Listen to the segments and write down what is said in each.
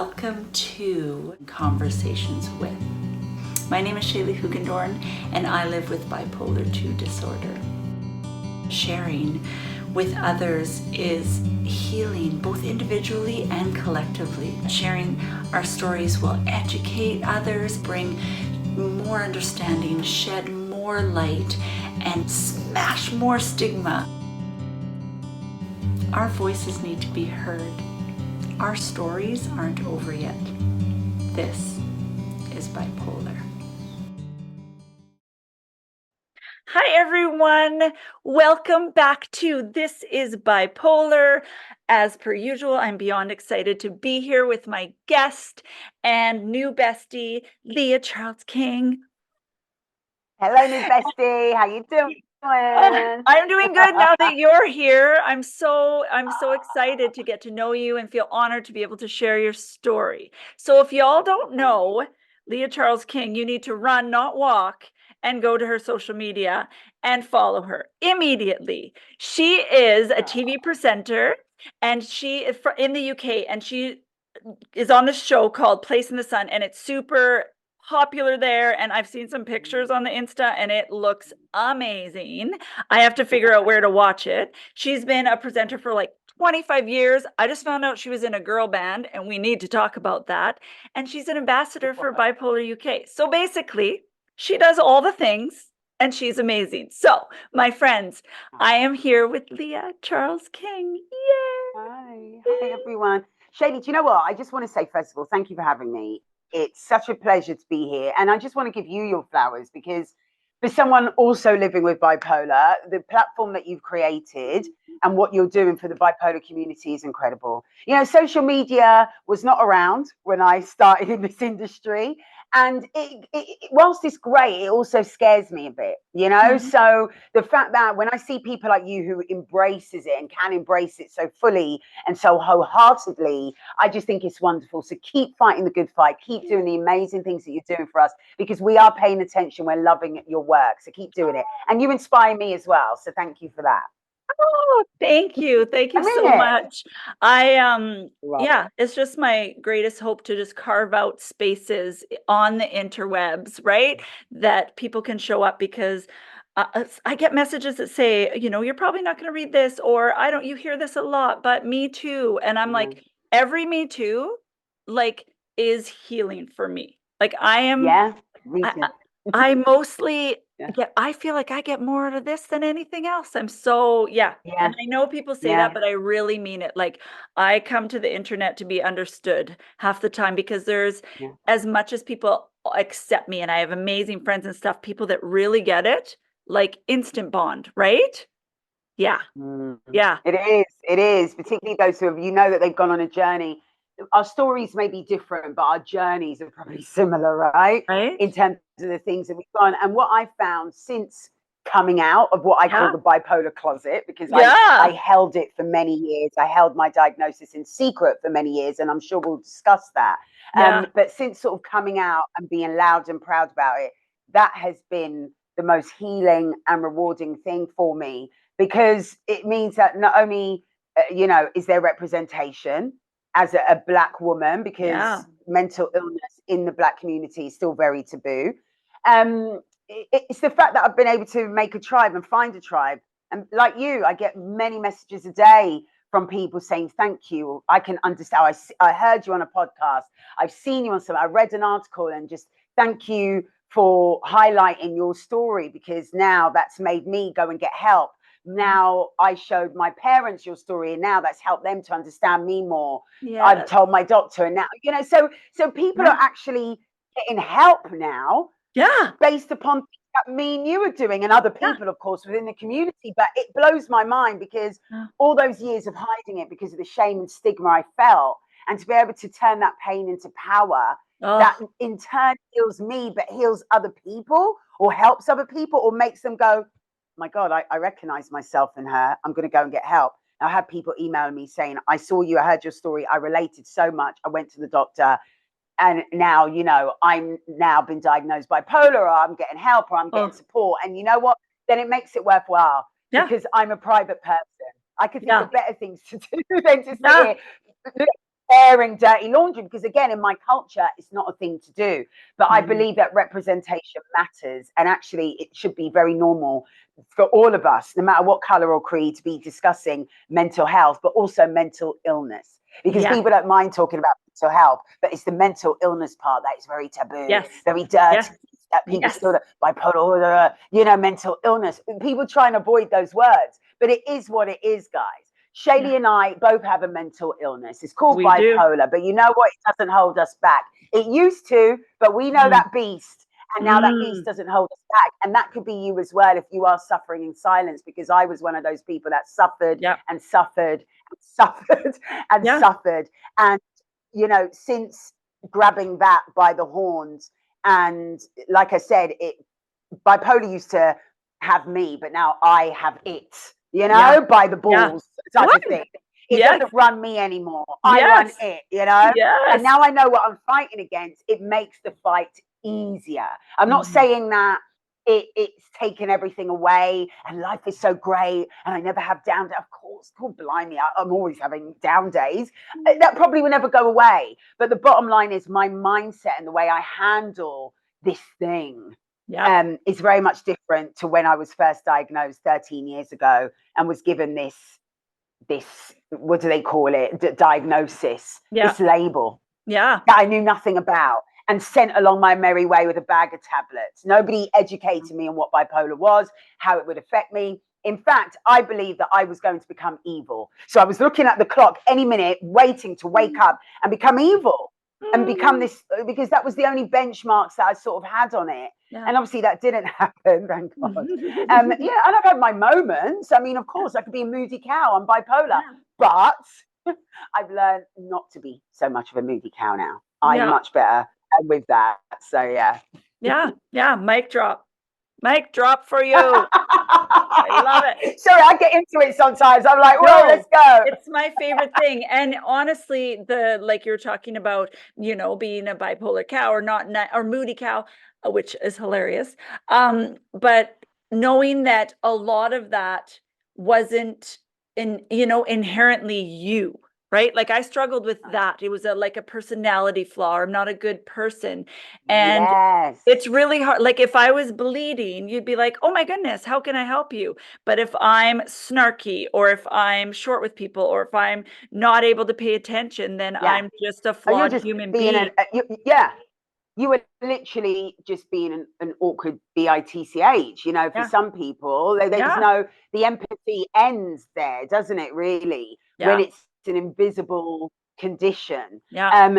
Welcome to Conversations With. My name is Shaley Hoogendoorn and I live with bipolar 2 disorder. Sharing with others is healing, both individually and collectively. Sharing our stories will educate others, bring more understanding, shed more light, and smash more stigma. Our voices need to be heard. Our stories aren't over yet. This is Bipolar. Hi everyone, welcome back to This is Bipolar. As per usual, I'm beyond excited to be here with my guest and new bestie, Leah Charles King. Hello, new bestie. How you doing? I'm doing good now that you're here. I'm so excited to get to know you and feel honored to be able to share your story. So if y'all don't know Leah Charles King, you need to run, not walk, and go to her social media and follow her immediately. She is a TV presenter and she is in the UK and she is on this show called Place in the Sun, and it's super popular there, and I've seen some pictures on the Insta and it looks amazing. I have to figure out where to watch it. She's been a presenter for like 25 years. I just found out she was in a girl band and we need to talk about that. And she's an ambassador for Bipolar UK. So basically, she does all the things and she's amazing. So, my friends, I am here with Leah Charles King. Yay! Hi everyone. Shady, do you know what? I just want to say, first of all, thank you for having me. It's such a pleasure to be here. And I just want to give you your flowers because for someone also living with bipolar, the platform that you've created and what you're doing for the bipolar community is incredible. You know, social media was not around when I started in this industry. And whilst it's great, it also scares me a bit, you know? Mm-hmm. So the fact that when I see people like you who embraces it and can embrace it so fully and so wholeheartedly, I just think it's wonderful. So keep fighting the good fight. Keep doing the amazing things that you're doing for us because we are paying attention. We're loving your work. So keep doing it. And you inspire me as well. So thank you for that. Oh, thank you. Thank you so much. Yeah, it's just my greatest hope to just carve out spaces on the interwebs, right? That people can show up because I get messages that say, you know, you're probably not going to read this, or you hear this a lot, but me too. And I'm like, every me too, like, is healing for me. Like I mostly I feel like I get more out of this than anything else. I'm so, and I know people say that, but I really mean it. Like, I come to the internet to be understood half the time because there's, as much as people accept me and I have amazing friends and stuff, people that really get it, like instant bond, right? Yeah. Yeah. It is, particularly those who have, you know, that they've gone on a journey. Our stories may be different, but our journeys are probably similar, right? In terms of the things that we've done. And what I found since coming out of what I call the bipolar closet, because I held it for many years. I held my diagnosis in secret for many years, and I'm sure we'll discuss that. But since sort of coming out and being loud and proud about it, that has been the most healing and rewarding thing for me, because it means that not only, you know, is there representation as a Black woman, because mental illness in the Black community is still very taboo. It's the fact that I've been able to make a tribe and find a tribe. And like you, I get many messages a day from people saying, thank you. I can understand. I heard you on a podcast. I've seen you on I read an article, and just thank you for highlighting your story, because now that's made me go and get help. Now I showed my parents your story, and now that's helped them to understand me more. I've told my doctor, and now, you know, so people are actually getting help now, based upon things that me and you are doing, and other people, of course, within the community. But it blows my mind because all those years of hiding it because of the shame and stigma I felt, and to be able to turn that pain into power, that in turn heals me, but heals other people, or helps other people, or makes them go, my God, I recognize myself in her. I'm going to go and get help. I had people emailing me saying, I saw you, I heard your story, I related so much. I went to the doctor, and now, you know, I'm now been diagnosed bipolar, or I'm getting help, or I'm getting support. And you know what? Then it makes it worthwhile, because I'm a private person. I could think of better things to do than to sit here airing dirty laundry, because again, in my culture, it's not a thing to do. But I believe that representation matters, and actually it should be very normal for all of us, no matter what color or creed, to be discussing mental health, but also mental illness. Because people don't mind talking about mental health, but it's the mental illness part that is very taboo, very dirty. That people still bipolar, mental illness. People try and avoid those words, but it is what it is, guys. Shaley and I both have a mental illness. It's called bipolar, but you know what? It doesn't hold us back. It used to, but we know that beast. And now that beast doesn't hold us back. And that could be you as well if you are suffering in silence, because I was one of those people that suffered and suffered and suffered and suffered. And, since grabbing that by the horns, and like I said, bipolar used to have me, but now I have it, by the balls type of thing. It doesn't run me anymore. I run it, And now I know what I'm fighting against. It makes the fight easier. I'm not saying that it's taken everything away and life is so great and I never have down days. Of course, God blimey, I'm always having down days. That probably will never go away. But the bottom line is my mindset and the way I handle this thing is very much different to when I was first diagnosed 13 years ago and was given this what do they call it, diagnosis, this label that I knew nothing about, and sent along my merry way with a bag of tablets. Nobody educated me on what bipolar was, how it would affect me. In fact, I believed that I was going to become evil. So I was looking at the clock any minute, waiting to wake up and become evil and become this, because that was the only benchmarks that I sort of had on it. And obviously that didn't happen, thank God. And I've had my moments. I mean, of course, I could be a moody cow. I'm bipolar. But I've learned not to be so much of a moody cow now. I'm much better with that. So Mic drop for you. I love it. Sorry, I get into it sometimes. I'm like, whoa, let's go. It's my favorite thing. And honestly, like you're talking about, being a bipolar cow or not, or moody cow, which is hilarious. But knowing that a lot of that wasn't inherently you. Right? Like I struggled with that. It was like a personality flaw. I'm not a good person. And it's really hard. Like if I was bleeding, you'd be like, oh my goodness, how can I help you? But if I'm snarky or if I'm short with people or if I'm not able to pay attention, then I'm just a flawed human being. You were literally just being an awkward bitch, for some people. They just know the empathy ends there, doesn't it, really? When it's an invisible condition.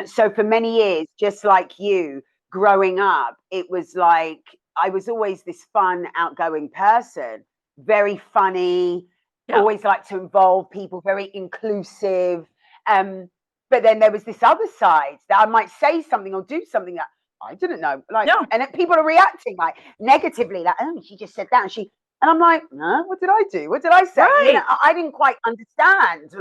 So for many years, just like you, growing up, it was like I was always this fun, outgoing person, very funny, always like to involve people, very inclusive. But then there was this other side that I might say something or do something that I didn't know, and people are reacting like negatively, like, oh, she just said that, and I'm like, no, what did I do? What did I say? I didn't quite understand,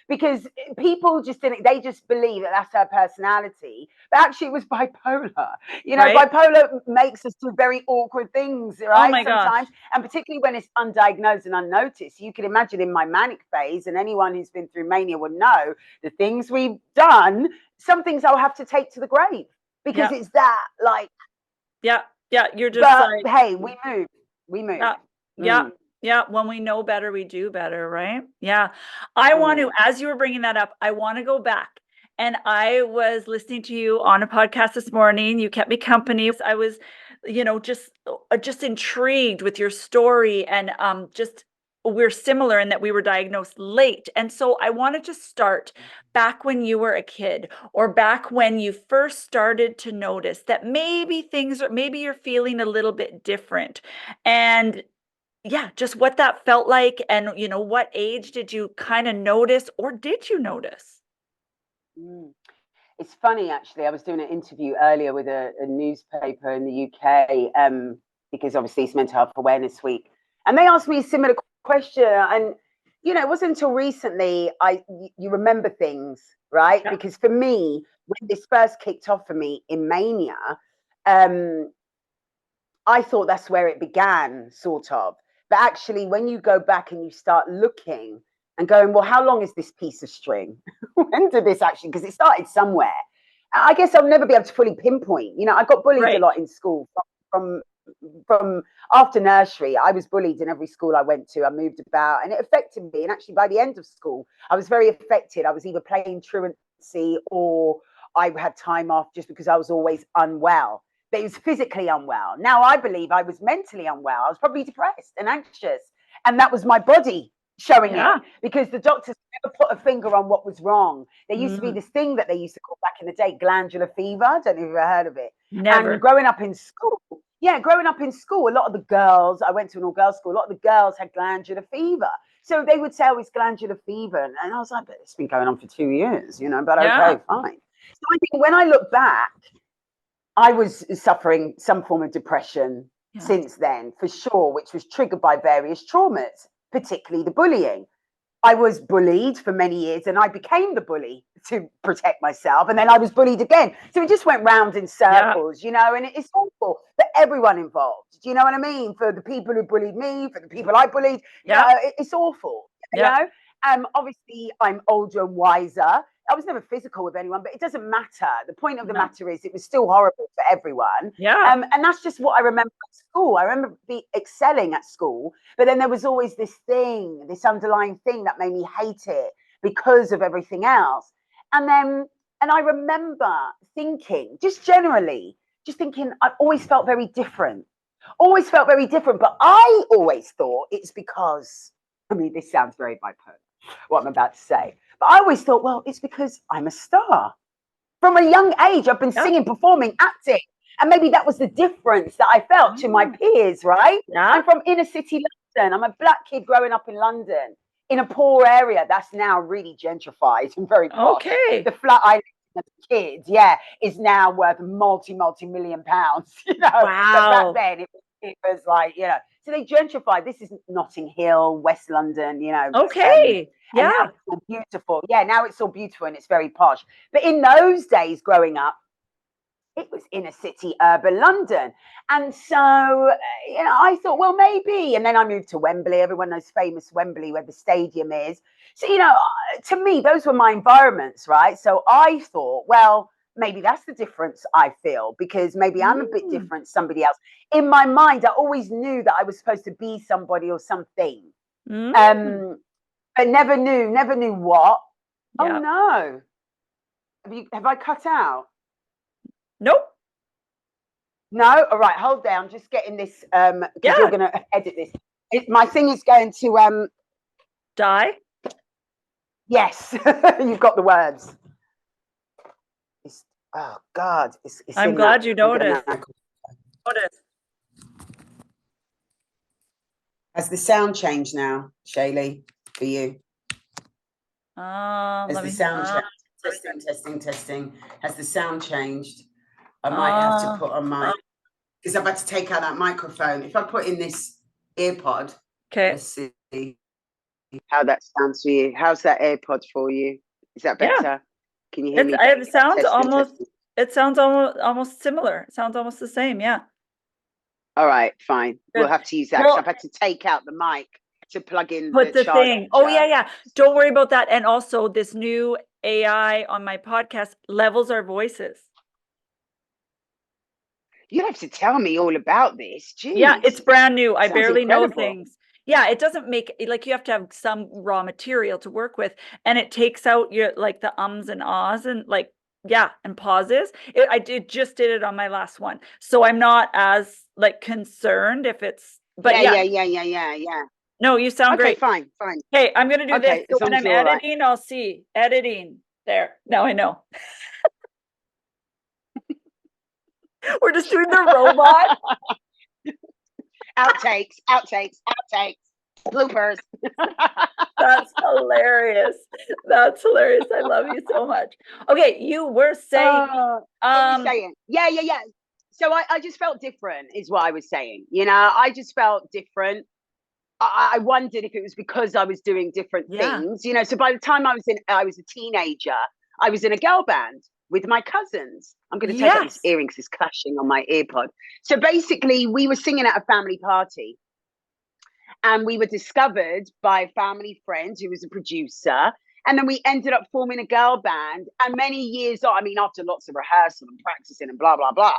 because people just didn't. They just believe that that's her personality, but actually it was bipolar. Bipolar makes us do very awkward things, right? Oh my sometimes, gosh. and particularly when it's undiagnosed and unnoticed. You can imagine in my manic phase, and anyone who's been through mania would know the things we've done. Some things I'll have to take to the grave. Because it's that, you're just like, hey, we move. When we know better, we do better, right? I want to, as you were bringing that up, I want to go back. And I was listening to you on a podcast this morning. You kept me company. I was, just intrigued with your story, and we're similar in that we were diagnosed late. And so I wanted to start back when you were a kid, or back when you first started to notice that maybe you're feeling a little bit different. And just what that felt like. And, what age did you kind of notice, or did you notice? It's funny, actually. I was doing an interview earlier with a newspaper in the UK, because obviously it's Mental Health Awareness Week. And they asked me a similar question. And, it wasn't until recently you remember things, right? Because for me, when this first kicked off for me in mania, I thought that's where it began, sort of. But actually, when you go back and you start looking and going, well, how long is this piece of string? When did this actually, because it started somewhere. I guess I'll never be able to fully pinpoint. You know, I got bullied a lot in school from after nursery. I was bullied in every school I went to. I moved about, and it affected me. And actually, by the end of school, I was very affected. I was either playing truancy or I had time off just because I was always unwell. But it was physically unwell. Now I believe I was mentally unwell. I was probably depressed and anxious, and that was my body showing it, because the doctors never put a finger on what was wrong. There used to be this thing that they used to call back in the day glandular fever. I don't know if you've ever heard of it. Never. And growing up in school, a lot of the girls, I went to an all-girls school, a lot of the girls had glandular fever. So they would say, oh, it's glandular fever. And I was like, but it's been going on for 2 years, you know, but okay, fine. So I think when I look back, I was suffering some form of depression since then, for sure, which was triggered by various traumas, particularly the bullying. I was bullied for many years, and I became the bully to protect myself. And then I was bullied again. So it just went round in circles, you know, and it's awful for everyone involved. Do you know what I mean? For the people who bullied me, for the people I bullied, you know, it's awful, you know? Obviously, I'm older and wiser. I was never physical with anyone, but it doesn't matter. The point of the matter is it was still horrible for everyone. And that's just what I remember at school. I remember excelling at school, but then there was always this thing, this underlying thing that made me hate it because of everything else. And I remember thinking, I always felt very different. But I always thought it's because, I mean, this sounds very bipolar, what I'm about to say. But I always thought, well, it's because I'm a star. From a young age, I've been singing, performing, acting. And maybe that was the difference that I felt to my peers, right? I'm from inner city London. I'm a black kid growing up in London, in a poor area that's now really gentrified and very posh. The flat I lived in as a kid, is now worth multi-million pounds. You know, but back then it was like, you know, so they gentrified. This is Notting Hill, West London, you know. And now it's all beautiful. Now it's all beautiful and it's very posh. But in those days growing up, it was inner city, urban London. And so, you know, I thought, well, maybe. And then I moved to Wembley. Everyone knows famous Wembley, where the stadium is. So, you know, to me, those were my environments, right? So I thought, well, maybe that's the difference I feel, because maybe I'm a bit different to somebody else. In my mind, I always knew that I was supposed to be somebody or something. But never knew what. Oh no. Have I cut out? Nope. No? All right, hold there. I'm just getting this because you're gonna edit this. My thing is going to die. Yes, you've got the words. Oh God, it's I'm glad you noticed. Has the sound changed now, Shaley, for you? Has the sound changed? Testing. Has the sound changed? I might have to put on my, because I'm about to take out that microphone. If I put in this earpod, let's see how that sounds for you. How's that AirPod for you? Is that better? Can you hear me? It sounds almost similar. It sounds almost the same. Yeah. All right, fine. We'll have to use that. Well, I've had to take out the mic to plug in the thing. Oh yeah. Don't worry about that. And also, this new AI on my podcast levels our voices. You have to tell me all about this. Jeez. Yeah, it's brand new. I barely know things. Yeah, it doesn't make, like, you have to have some raw material to work with, and it takes out your, like, the ums and ahs and, like, and pauses. I just did it on my last one, so I'm not as, like, concerned if it's, but yeah. No, you sound great. Fine. Hey, I'm gonna do this. So when I'm editing, I'll see editing there. Now I know. We're just doing the robot. Outtakes, bloopers. That's hilarious. I love you so much. Okay, you were saying. Yeah. So I just felt different, is what I was saying. You know, I just felt different. I wondered if it was because I was doing different things. You know, so by the time I was a teenager, I was in a girl band with my cousins. I'm going to take out this earring because it's clashing on my earpod. So basically, we were singing at a family party. And we were discovered by a family friend who was a producer. And then we ended up forming a girl band. And many years on, I mean, after lots of rehearsal and practicing and blah, blah, blah.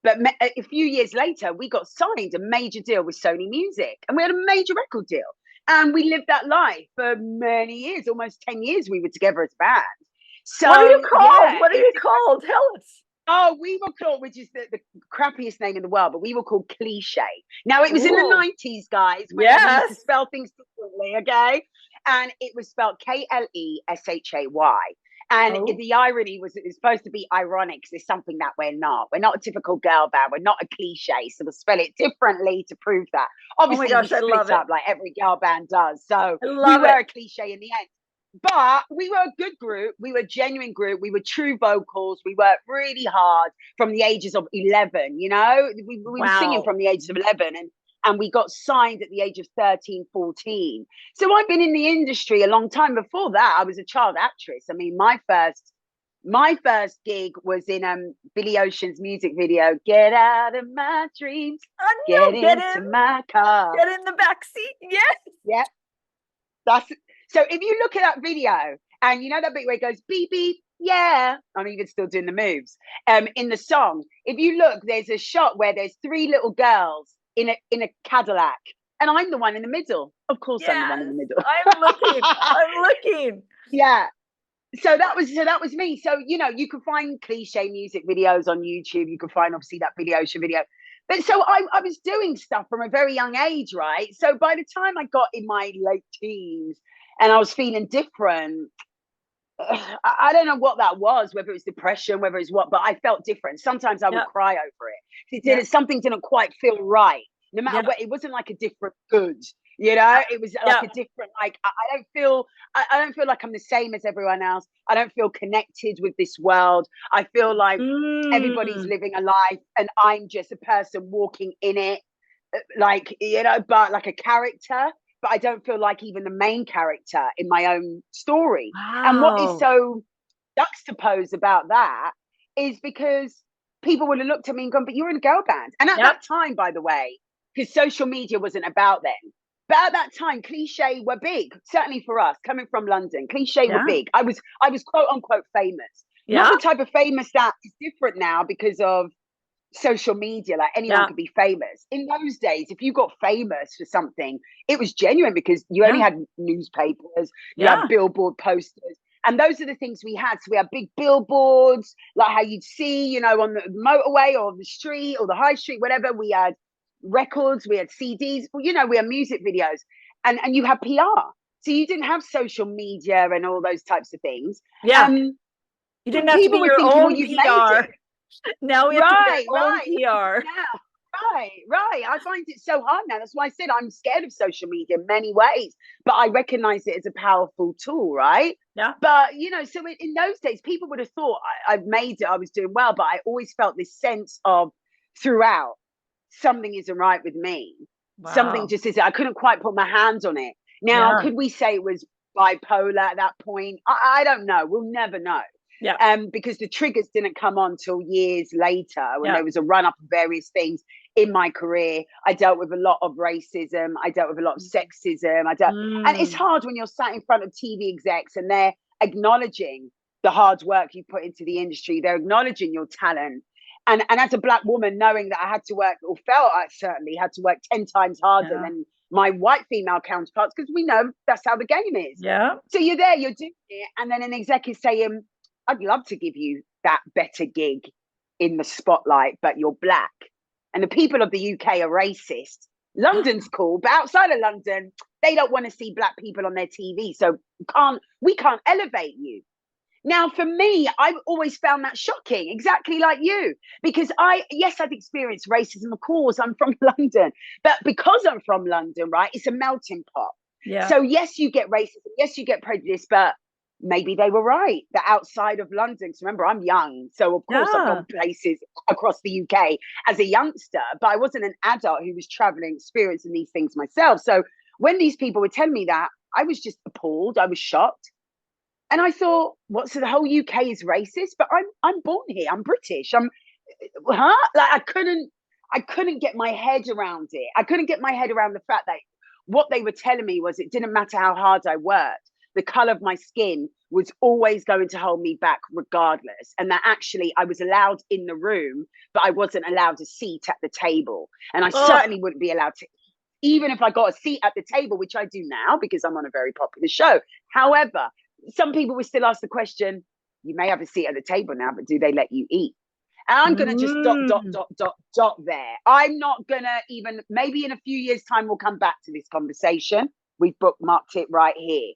But a few years later, we got signed a major deal with Sony Music. And we had a major record deal. And we lived that life for many years, almost 10 years we were together as a band. So, what are you called? What are you called? Tell us. Oh, we were called, which is the crappiest name in the world, but we were called Cliche. Now, it was in the 90s, guys, when we used to spell things differently, okay? And it was spelled Kleshay. And the irony was it was supposed to be ironic because it's something that we're not. We're not a typical girl band. We're not a cliche. So we'll spell it differently to prove that. Obviously, we split up like every girl band does. So we were a cliche in the end. But we were a good group. We were a genuine group. We were true vocals. We worked really hard from the ages of 11, you know? We were singing from the ages of 11 and we got signed at the age of 13, 14. So I've been in the industry a long time. Before that, I was a child actress. I mean, my first gig was in Billy Ocean's music video, Get Out of My Dreams, get into my car. Get in the backseat, yes. Yeah. So if you look at that video, and you know that bit where it goes, beep, beep, yeah. I'm even still doing the moves. In the song, if you look, there's a shot where there's 3 little girls in a Cadillac, and I'm the one in the middle. Of course, I'm the one in the middle. I'm looking. Yeah. So that was me. So, you know, you can find Cliche music videos on YouTube. You can find obviously that Billy Ocean video. But so I was doing stuff from a very young age, right? So by the time I got in my late teens and I was feeling different, I don't know what that was, whether it was depression, whether it's what, but I felt different. Sometimes I would cry over it. Something didn't quite feel right. No matter what, it wasn't like a different good, you know, it was like a different, like, I don't feel like I'm the same as everyone else. I don't feel connected with this world. I feel like everybody's living a life and I'm just a person walking in it, like, you know, but like a character, but I don't feel like even the main character in my own story. Wow. And what is so juxtaposed about that is because people would have looked at me and gone, but you're in a girl band. And at that time, by the way, because social media wasn't about then. But at that time, Cliche were big, certainly for us, coming from London. Cliche were big. I was quote unquote famous. Not the type of famous that is different now because of social media. Like anyone could be famous. In those days, if you got famous for something, it was genuine because you only had newspapers, you had billboard posters. And those are the things we had. So we had big billboards, like how you'd see, you know, on the motorway or the street or the high street, whatever. We had records, we had CDs, well, you know, we had music videos, and you had PR. So you didn't have social media and all those types of things. You didn't have to be your own PR. Now we have to be our own PR. Right. I find it so hard now. That's why I said I'm scared of social media in many ways, but I recognize it as a powerful tool, right? Yeah. But, you know, so in those days, people would have thought I've made it, I was doing well, but I always felt this sense of throughout, something isn't right with me. Wow. Something just isn't. I couldn't quite put my hands on it. Now, could we say it was bipolar at that point? I don't know. We'll never know. Yeah. Because the triggers didn't come on till years later when there was a run up of various things in my career. I dealt with a lot of racism. I dealt with a lot of sexism. And it's hard when you're sat in front of TV execs and they're acknowledging the hard work you put into the industry. They're acknowledging your talent. And as a Black woman, knowing that I had to work, or felt I certainly had to work 10 times harder than my white female counterparts, because we know that's how the game is. Yeah. So you're there, you're doing it, and then an exec is saying, I'd love to give you that better gig in the spotlight, but you're Black. And the people of the UK are racist. London's cool, but outside of London, they don't want to see Black people on their TV. So we can't elevate you. Now, for me, I've always found that shocking, exactly like you, because I've experienced racism. Of course, I'm from London, but because I'm from London, right, it's a melting pot. Yeah. So yes, you get racism, yes, you get prejudice, but maybe they were right. That outside of London, so remember, I'm young, so of course I've gone places across the UK as a youngster, but I wasn't an adult who was traveling, experiencing these things myself. So when these people were telling me that, I was just appalled. I was shocked. And I thought, what? So the whole UK is racist, but I'm born here. I'm British. Like I couldn't get my head around it. I couldn't get my head around the fact that what they were telling me was it didn't matter how hard I worked. The color of my skin was always going to hold me back regardless. And that actually I was allowed in the room, but I wasn't allowed a seat at the table. And I certainly wouldn't be allowed to, even if I got a seat at the table, which I do now because I'm on a very popular show. However, some people would still ask the question, you may have a seat at the table now, but do they let you eat? And I'm going to just dot there. I'm not going to even, maybe in a few years' time, we'll come back to this conversation. We've bookmarked it right here.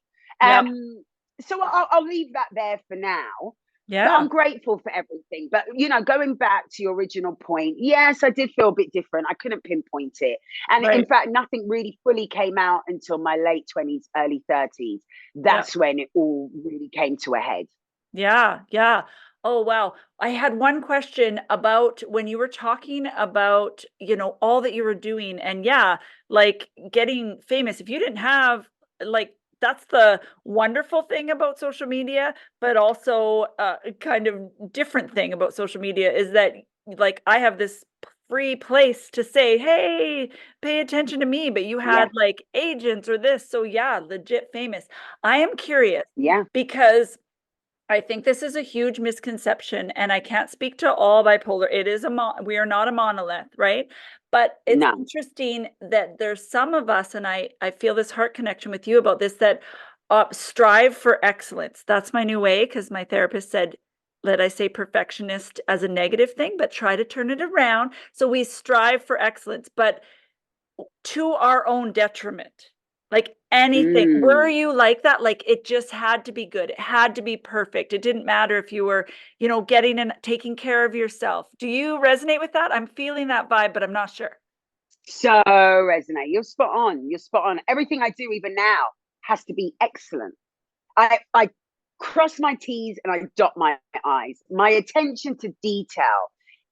So I'll leave that there for now. Yeah. But I'm grateful for everything. But, you know, going back to your original point, yes, I did feel a bit different. I couldn't pinpoint it. And in fact, nothing really fully came out until my late 20s, early 30s. That's when it all really came to a head. Yeah. Yeah. Oh, wow. I had one question about when you were talking about, you know, all that you were doing and like getting famous. If you didn't have like, that's the wonderful thing about social media, but also kind of different thing about social media is that like I have this free place to say, hey, pay attention to me, but you had like agents or this. So legit famous. I am curious because I think this is a huge misconception, and I can't speak to all bipolar. It is we are not a monolith, right? But it's interesting that there's some of us, and I feel this heart connection with you about this, that strive for excellence. That's my new way, because my therapist said, let I say perfectionist as a negative thing, but try to turn it around. So we strive for excellence, but to our own detriment. Like anything. Were you like that? Like it just had to be good. It had to be perfect. It didn't matter if you were, you know, getting and taking care of yourself. Do you resonate with that? I'm feeling that vibe, but I'm not sure. So resonate. You're spot on. You're spot on. Everything I do even now has to be excellent. I cross my T's and I dot my I's. My attention to detail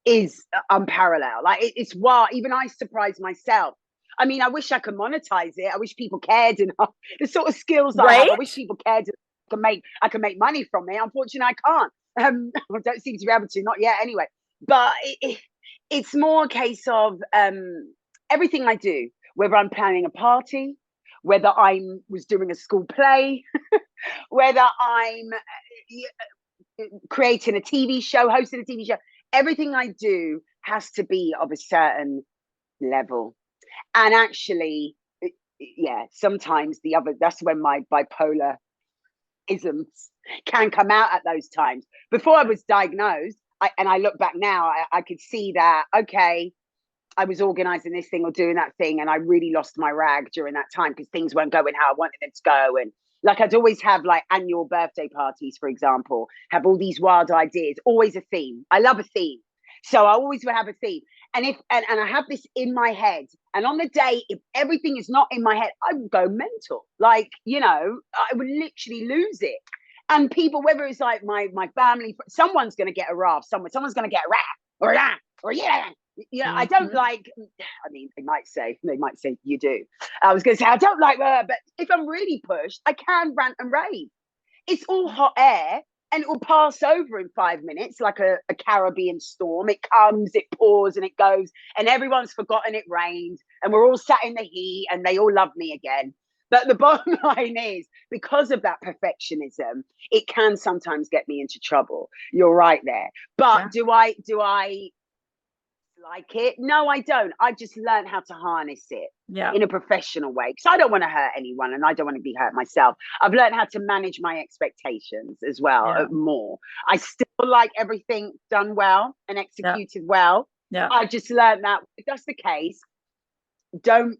is unparalleled. Like it's wild. Even I surprise myself. I mean, I wish I could monetize it. I wish people cared enough. The sort of skills I have, I wish people cared. I can make money from it. Unfortunately, I can't. I don't seem to be able to, not yet anyway. But it's more a case of everything I do, whether I'm planning a party, whether I was doing a school play, whether I'm creating a TV show, hosting a TV show, everything I do has to be of a certain level. And actually, sometimes that's when my bipolar isms can come out at those times. Before I was diagnosed, I look back now, I could see that, okay, I was organizing this thing or doing that thing, and I really lost my rag during that time because things weren't going how I wanted them to go. And like I'd always have like annual birthday parties, for example, have all these wild ideas, always a theme. I love a theme. So I always would have a theme. And I have this in my head. And on the day, if everything is not in my head, I would go mental. Like, you know, I would literally lose it. And people, whether it's like my family, someone's going to get a laugh, someone's going to get a rap or that, or I don't like, I mean, they might say you do. I was going to say, I don't like her, but if I'm really pushed, I can rant and rave. It's all hot air. And it will pass over in 5 minutes like a Caribbean storm. It comes, it pours, and it goes. And everyone's forgotten it rained. And we're all sat in the heat and they all love me again. But the bottom line is, because of that perfectionism, it can sometimes get me into trouble. You're right there. But do I like it? No, I don't. I just learned how to harness it in a professional way, because I don't want to hurt anyone and I don't want to be hurt myself. I've learned how to manage my expectations as well more. I still like everything done well and executed well. I just learned that if that's the case, don't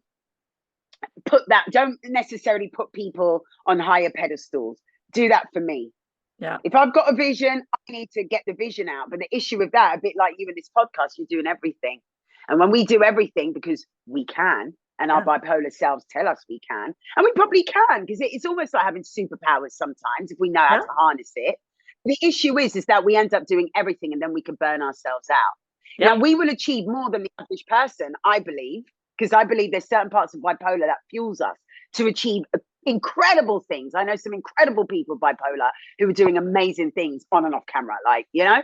necessarily put people on higher pedestals. Do that for me. If I've got a vision, I need to get the vision out. But the issue with that, a bit like you in this podcast, you're doing everything. And when we do everything because we can, and our bipolar selves tell us we can, and we probably can, because it's almost like having superpowers sometimes if we know how to harness it. The issue is that we end up doing everything and then we can burn ourselves out. Now, we will achieve more than the average person, I believe, because I believe there's certain parts of bipolar that fuels us to achieve incredible things. I know some incredible people bipolar who are doing amazing things on and off camera, like, you know?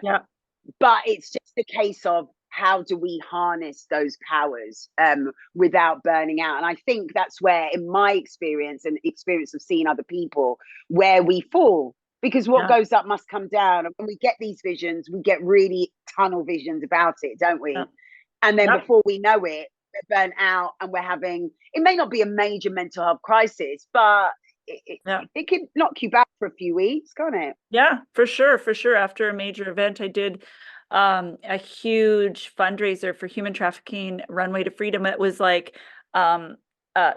But it's just a case of how do we harness those powers without burning out? And I think that's where, in my experience and experience of seeing other people, where we fall. Because what goes up must come down. And when we get these visions, we get really tunnel visions about it, don't we? And then before we know it, we're burnt out and we're having, it may not be a major mental health crisis, but it can knock you back for a few weeks, can't it? Yeah, for sure. For sure. After a major event, I did a huge fundraiser for human trafficking, Runway to Freedom. It was like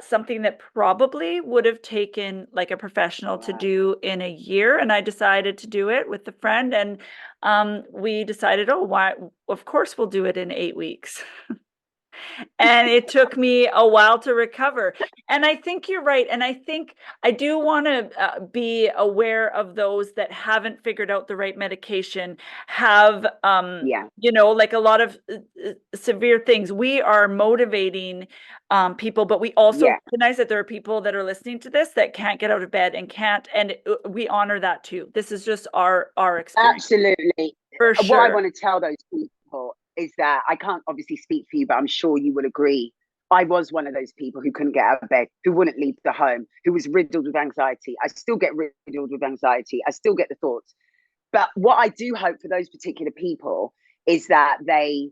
something that probably would have taken like a professional to do in a year. And I decided to do it with a friend. And we decided, oh, why? Of course, we'll do it in 8 weeks. And it took me a while to recover. And I think you're right. And I think I do want to be aware of those that haven't figured out the right medication, have, like a lot of severe things. We are motivating people, but we also recognize that there are people that are listening to this that can't get out of bed and can't, and we honor that too. This is just our experience. Absolutely. For sure. What I want to tell those people is that I can't obviously speak for you, but I'm sure you would agree. I was one of those people who couldn't get out of bed, who wouldn't leave the home, who was riddled with anxiety. I still get riddled with anxiety. I still get the thoughts. But what I do hope for those particular people is that they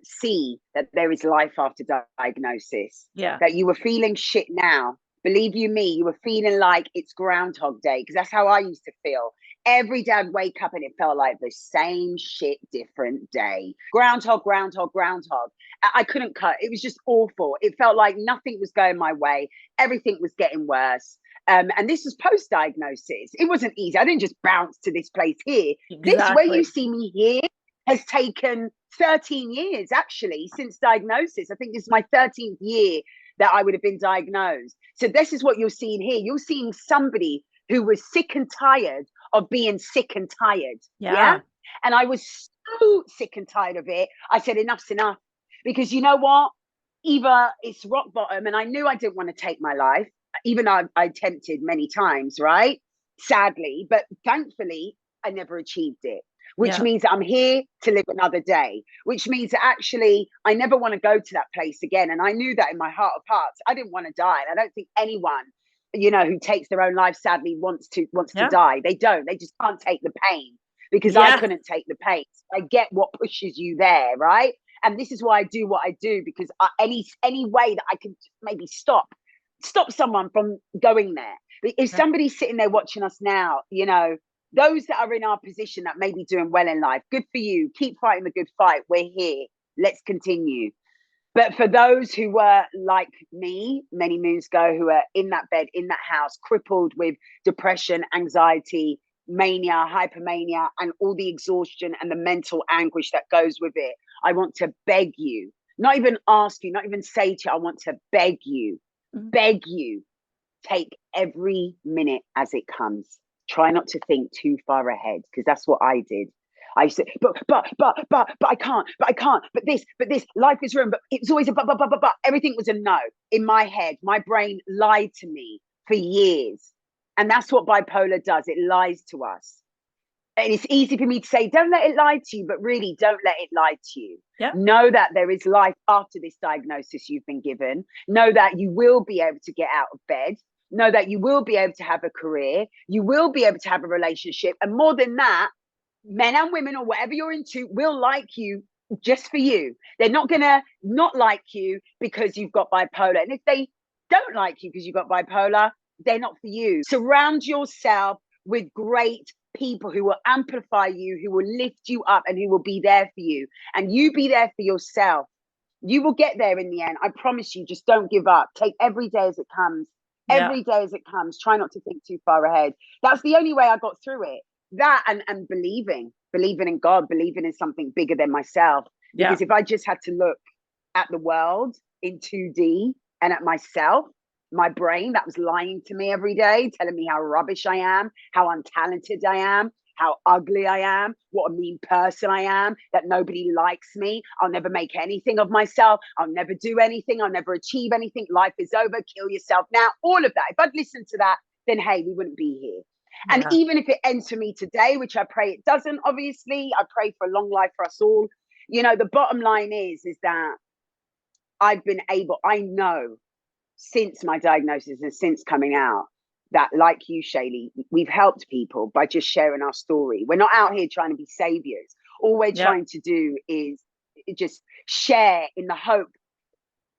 see that there is life after diagnosis. Yeah. That you were feeling shit now. Believe you me, you were feeling like it's Groundhog Day, because that's how I used to feel. Every day I'd wake up and it felt like the same shit, different day. Groundhog, groundhog, groundhog. I couldn't cut. It was just awful. It felt like nothing was going my way. Everything was getting worse. And this was post-diagnosis. It wasn't easy. I didn't just bounce to this place here. Exactly. This way you see me here has taken 13 years, actually, since diagnosis. I think this is my 13th year that I would have been diagnosed. So this is what you're seeing here. You're seeing somebody who was sick and tired of being sick and tired. Yeah. And I was so sick and tired of it. I said, enough's enough. Because you know what? Either it's rock bottom, and I knew I didn't want to take my life, even though I attempted many times, right? Sadly, but thankfully, I never achieved it. Which means that I'm here to live another day, which means that actually I never want to go to that place again. And I knew that in my heart of hearts, I didn't want to die. And I don't think anyone, who takes their own life, sadly, wants to die. They don't. They just can't take the pain, because I couldn't take the pain. So I get what pushes you there, right? And this is why I do what I do, because any way that I can maybe stop someone from going there. If somebody's sitting there watching us now, those that are in our position that may be doing well in life, good for you. Keep fighting the good fight. We're here. Let's continue. But for those who were like me many moons ago, who are in that bed, in that house, crippled with depression, anxiety, mania, hypermania, and all the exhaustion and the mental anguish that goes with it, I want to beg you, not even ask you, not even say to you, I want to beg you, take every minute as it comes. Try not to think too far ahead, because that's what I did. I said, but I can't, but this, life is ruined, but it's always a but. Everything was a no. In my head, my brain lied to me for years. And that's what bipolar does. It lies to us. And it's easy for me to say, don't let it lie to you, but really don't let it lie to you. Yeah. Know that there is life after this diagnosis you've been given. Know that you will be able to get out of bed. Know that you will be able to have a career. You will be able to have a relationship. And more than that, men and women or whatever you're into will like you just for you. They're not going to not like you because you've got bipolar. And if they don't like you because you've got bipolar, they're not for you. Surround yourself with great people who will amplify you, who will lift you up, and who will be there for you. And you be there for yourself. You will get there in the end. I promise you. Just don't give up. Take every day as it comes. Every day as it comes. Try not to think too far ahead. That's the only way I got through it. That and believing in God, believing in something bigger than myself. Because if I just had to look at the world in 2D and at myself, my brain that was lying to me every day, telling me how rubbish I am, how untalented I am, how ugly I am, what a mean person I am, that nobody likes me, I'll never make anything of myself, I'll never do anything, I'll never achieve anything, life is over, kill yourself now, all of that. If I'd listened to that, then hey, we wouldn't be here. And even if it ends for me today, which I pray it doesn't, obviously, I pray for a long life for us all. the bottom line is that I know since my diagnosis and since coming out that, like you, Shaley, we've helped people by just sharing our story. We're not out here trying to be saviors. All we're trying to do is just share in the hope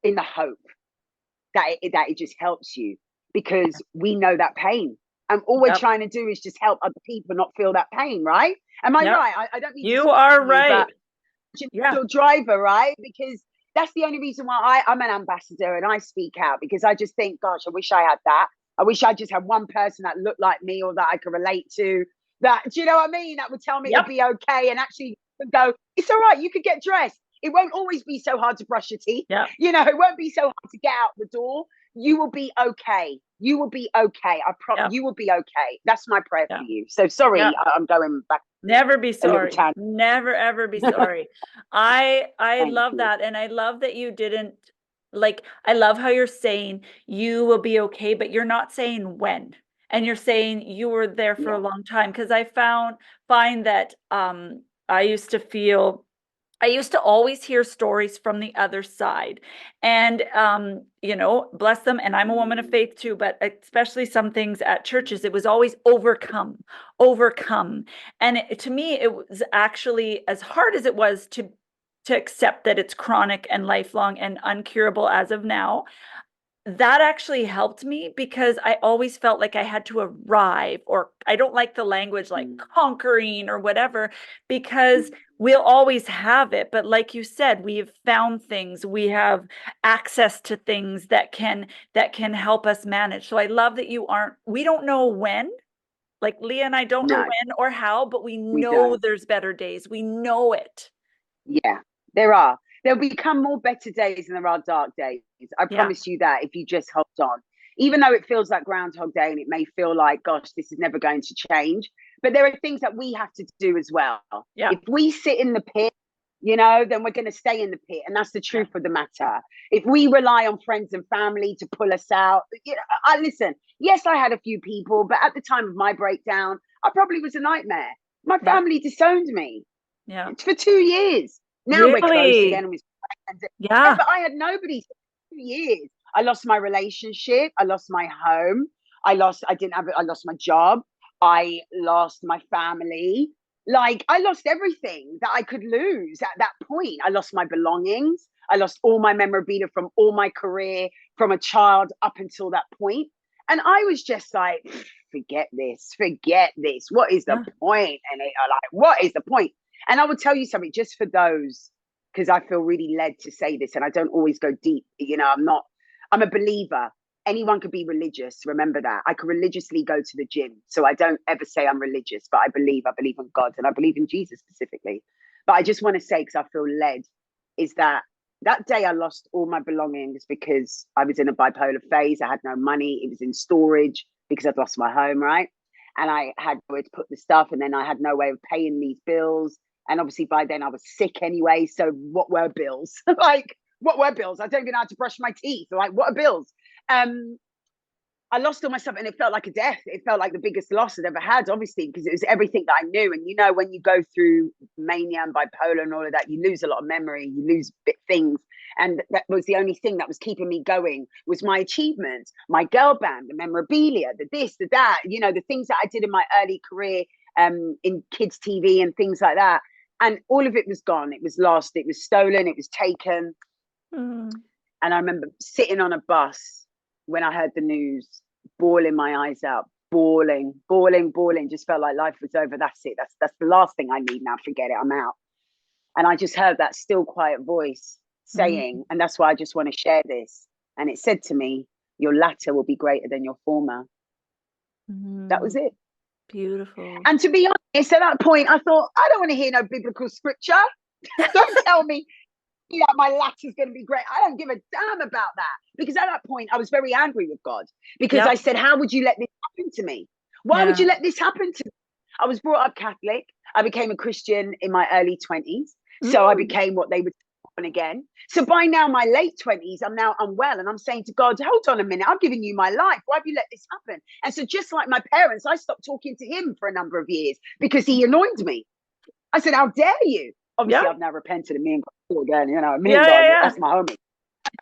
that it just helps you, because we know that pain. And all we're trying to do is just help other people not feel that pain, right? Am I right? I don't mean you are right. Your driver, right? Because that's the only reason why I'm an ambassador and I speak out, because I just think, gosh, I wish I had that. I wish I just had one person that looked like me or that I could relate to. That, do you know what I mean? That would tell me it'd be okay, and actually go, it's all right, you could get dressed. It won't always be so hard to brush your teeth. Yeah. It won't be so hard to get out the door. You will be okay. You will be okay. I promise you will be okay. That's my prayer for you. So sorry, I'm going back. Never be sorry. Never, ever be sorry. I love that. And I love that you didn't, I love how you're saying you will be okay, but you're not saying when. And you're saying you were there for a long time. Because I find that I used to always hear stories from the other side, and bless them. And I'm a woman of faith too, but especially some things at churches, it was always overcome. And to me, it was actually, as hard as it was to accept that it's chronic and lifelong and uncurable as of now, that actually helped me, because I always felt like I had to arrive, or I don't like the language like conquering or whatever, because we'll always have it. But like you said, we've found things, we have access to things that can help us manage. So I love that we don't know when, like Leah and I don't know when or how, but we know there's better days. We know it. Yeah, there are. There'll become more better days than there are dark days. I promise you that, if you just hold on. Even though it feels like Groundhog Day and it may feel like, gosh, this is never going to change. But there are things that we have to do as well. Yeah. If we sit in the pit, then we're going to stay in the pit. And that's the truth of the matter. If we rely on friends and family to pull us out, listen, yes, I had a few people, but at the time of my breakdown, I probably was a nightmare. My family disowned me for 2 years. Now we're close again. But I had nobody for 2 years. I lost my relationship. I lost my home. I lost my job. I lost my family. I lost everything that I could lose at that point. I lost my belongings. I lost all my memorabilia from all my career, from a child up until that point. And I was just like, forget this. What is the point? And what is the point? And I will tell you something, just for those, because I feel really led to say this, and I don't always go deep. I'm a believer. Anyone could be religious. Remember that. I could religiously go to the gym. So I don't ever say I'm religious, but I believe in God, and I believe in Jesus specifically. But I just want to say, because I feel led, is that day I lost all my belongings because I was in a bipolar phase. I had no money. It was in storage because I'd lost my home, right? And I had nowhere to put the stuff, and then I had no way of paying these bills. And obviously by then I was sick anyway. So what were bills? What were bills? I don't even know how to brush my teeth. What are bills? I lost all my stuff, and it felt like a death. It felt like the biggest loss I'd ever had, obviously, because it was everything that I knew. And when you go through mania and bipolar and all of that, you lose a lot of memory, you lose things. And that was the only thing that was keeping me going, was my achievements, my girl band, the memorabilia, the this, the that, the things that I did in my early career in kids TV and things like that. And all of it was gone. It was lost. It was stolen. It was taken. And I remember sitting on a bus when I heard the news, bawling my eyes out, bawling. Just felt like life was over. That's it. That's the last thing I need now. Forget it. I'm out. And I just heard that still quiet voice saying, and that's why I just want to share this. And it said to me, your latter will be greater than your former. That was it. Beautiful. And to be honest, at that point, I thought, I don't want to hear no biblical scripture. Don't tell me my latter's going to be great. I don't give a damn about that. Because at that point, I was very angry with God. Because I said, how would you let this happen to me? Why would you let this happen to me? I was brought up Catholic. I became a Christian in my early 20s. So I became what they would born again. So by now, my late 20s, I'm now unwell. And I'm saying to God, hold on a minute. I've given you my life. Why have you let this happen? And so just like my parents, I stopped talking to him for a number of years because he annoyed me. I said, how dare you? Obviously, Yeah. I've now repented and me and God again, you know, me and Yeah, God, yeah, yeah. that's my homie.